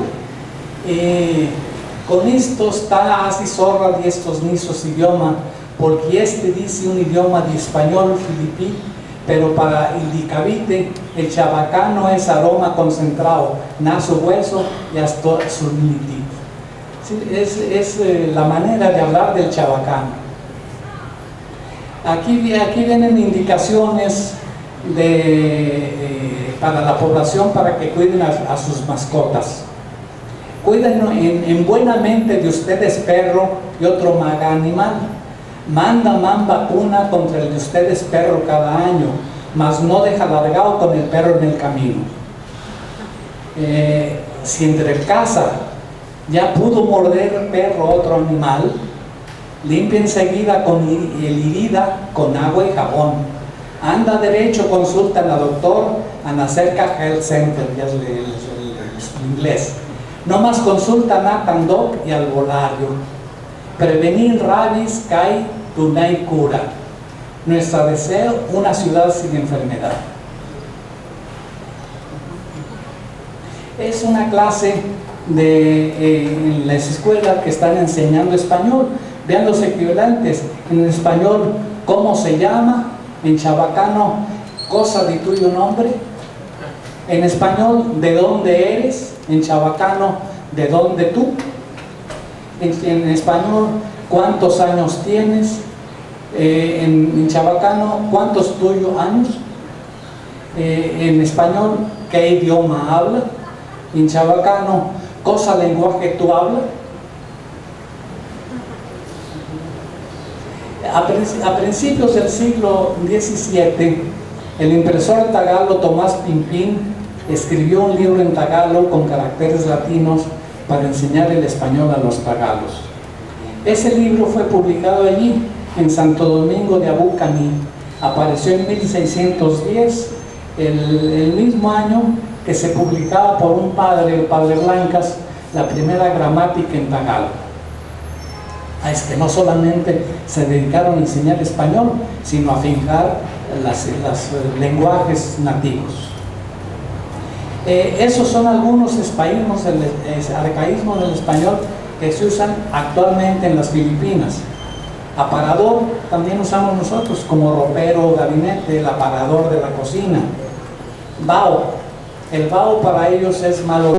Con esto está así zorra de estos nisos idioma, porque dice un idioma de español filipí, pero para el dicavite el chabacano es aroma concentrado, naso hueso y hasta surmitito. Sí, es la manera de hablar del chabacano. Aquí vienen indicaciones para la población para que cuiden a sus mascotas. Cuiden en buena mente de ustedes perro y otro maga animal. Manda vacuna contra el de ustedes perro cada año, mas no deja largado con el perro en el camino. Si entre casa ya pudo morder el perro otro animal, limpia enseguida con el herida con agua y jabón. Anda derecho, consulta al doctor, a Nacerca Health Center, ya es el inglés. No más consulta a Nathan Doc y al Volario. Prevenir rabies, CAI, tunay cura. Nuestro deseo, una ciudad sin enfermedad. Es una clase en las escuelas que están enseñando español. Vean los equivalentes. En español, ¿cómo se llama? En chabacano, cosa de tuyo nombre. En español, ¿de dónde eres? En chabacano, ¿de dónde tú? En español, ¿cuántos años tienes? En chabacano, ¿cuántos tuyos años? En español, ¿qué idioma habla? En chabacano, ¿cosa lenguaje tú hablas? A principios del siglo XVII, el impresor tagalo Tomás Pimpín escribió un libro en tagalo con caracteres latinos para enseñar el español a los tagalos. Ese libro fue publicado allí, en Santo Domingo de Abucaní. Apareció en 1610, el mismo año que se publicaba por un padre, el padre Blancas, la primera gramática en tagalo. Es que no solamente se dedicaron a enseñar español, sino a fijar los lenguajes nativos. Esos son algunos arcaísmos del español que se usan actualmente en las Filipinas. Aparador también usamos nosotros como ropero o gabinete, el aparador de la cocina. Bao, el bao para ellos es malo.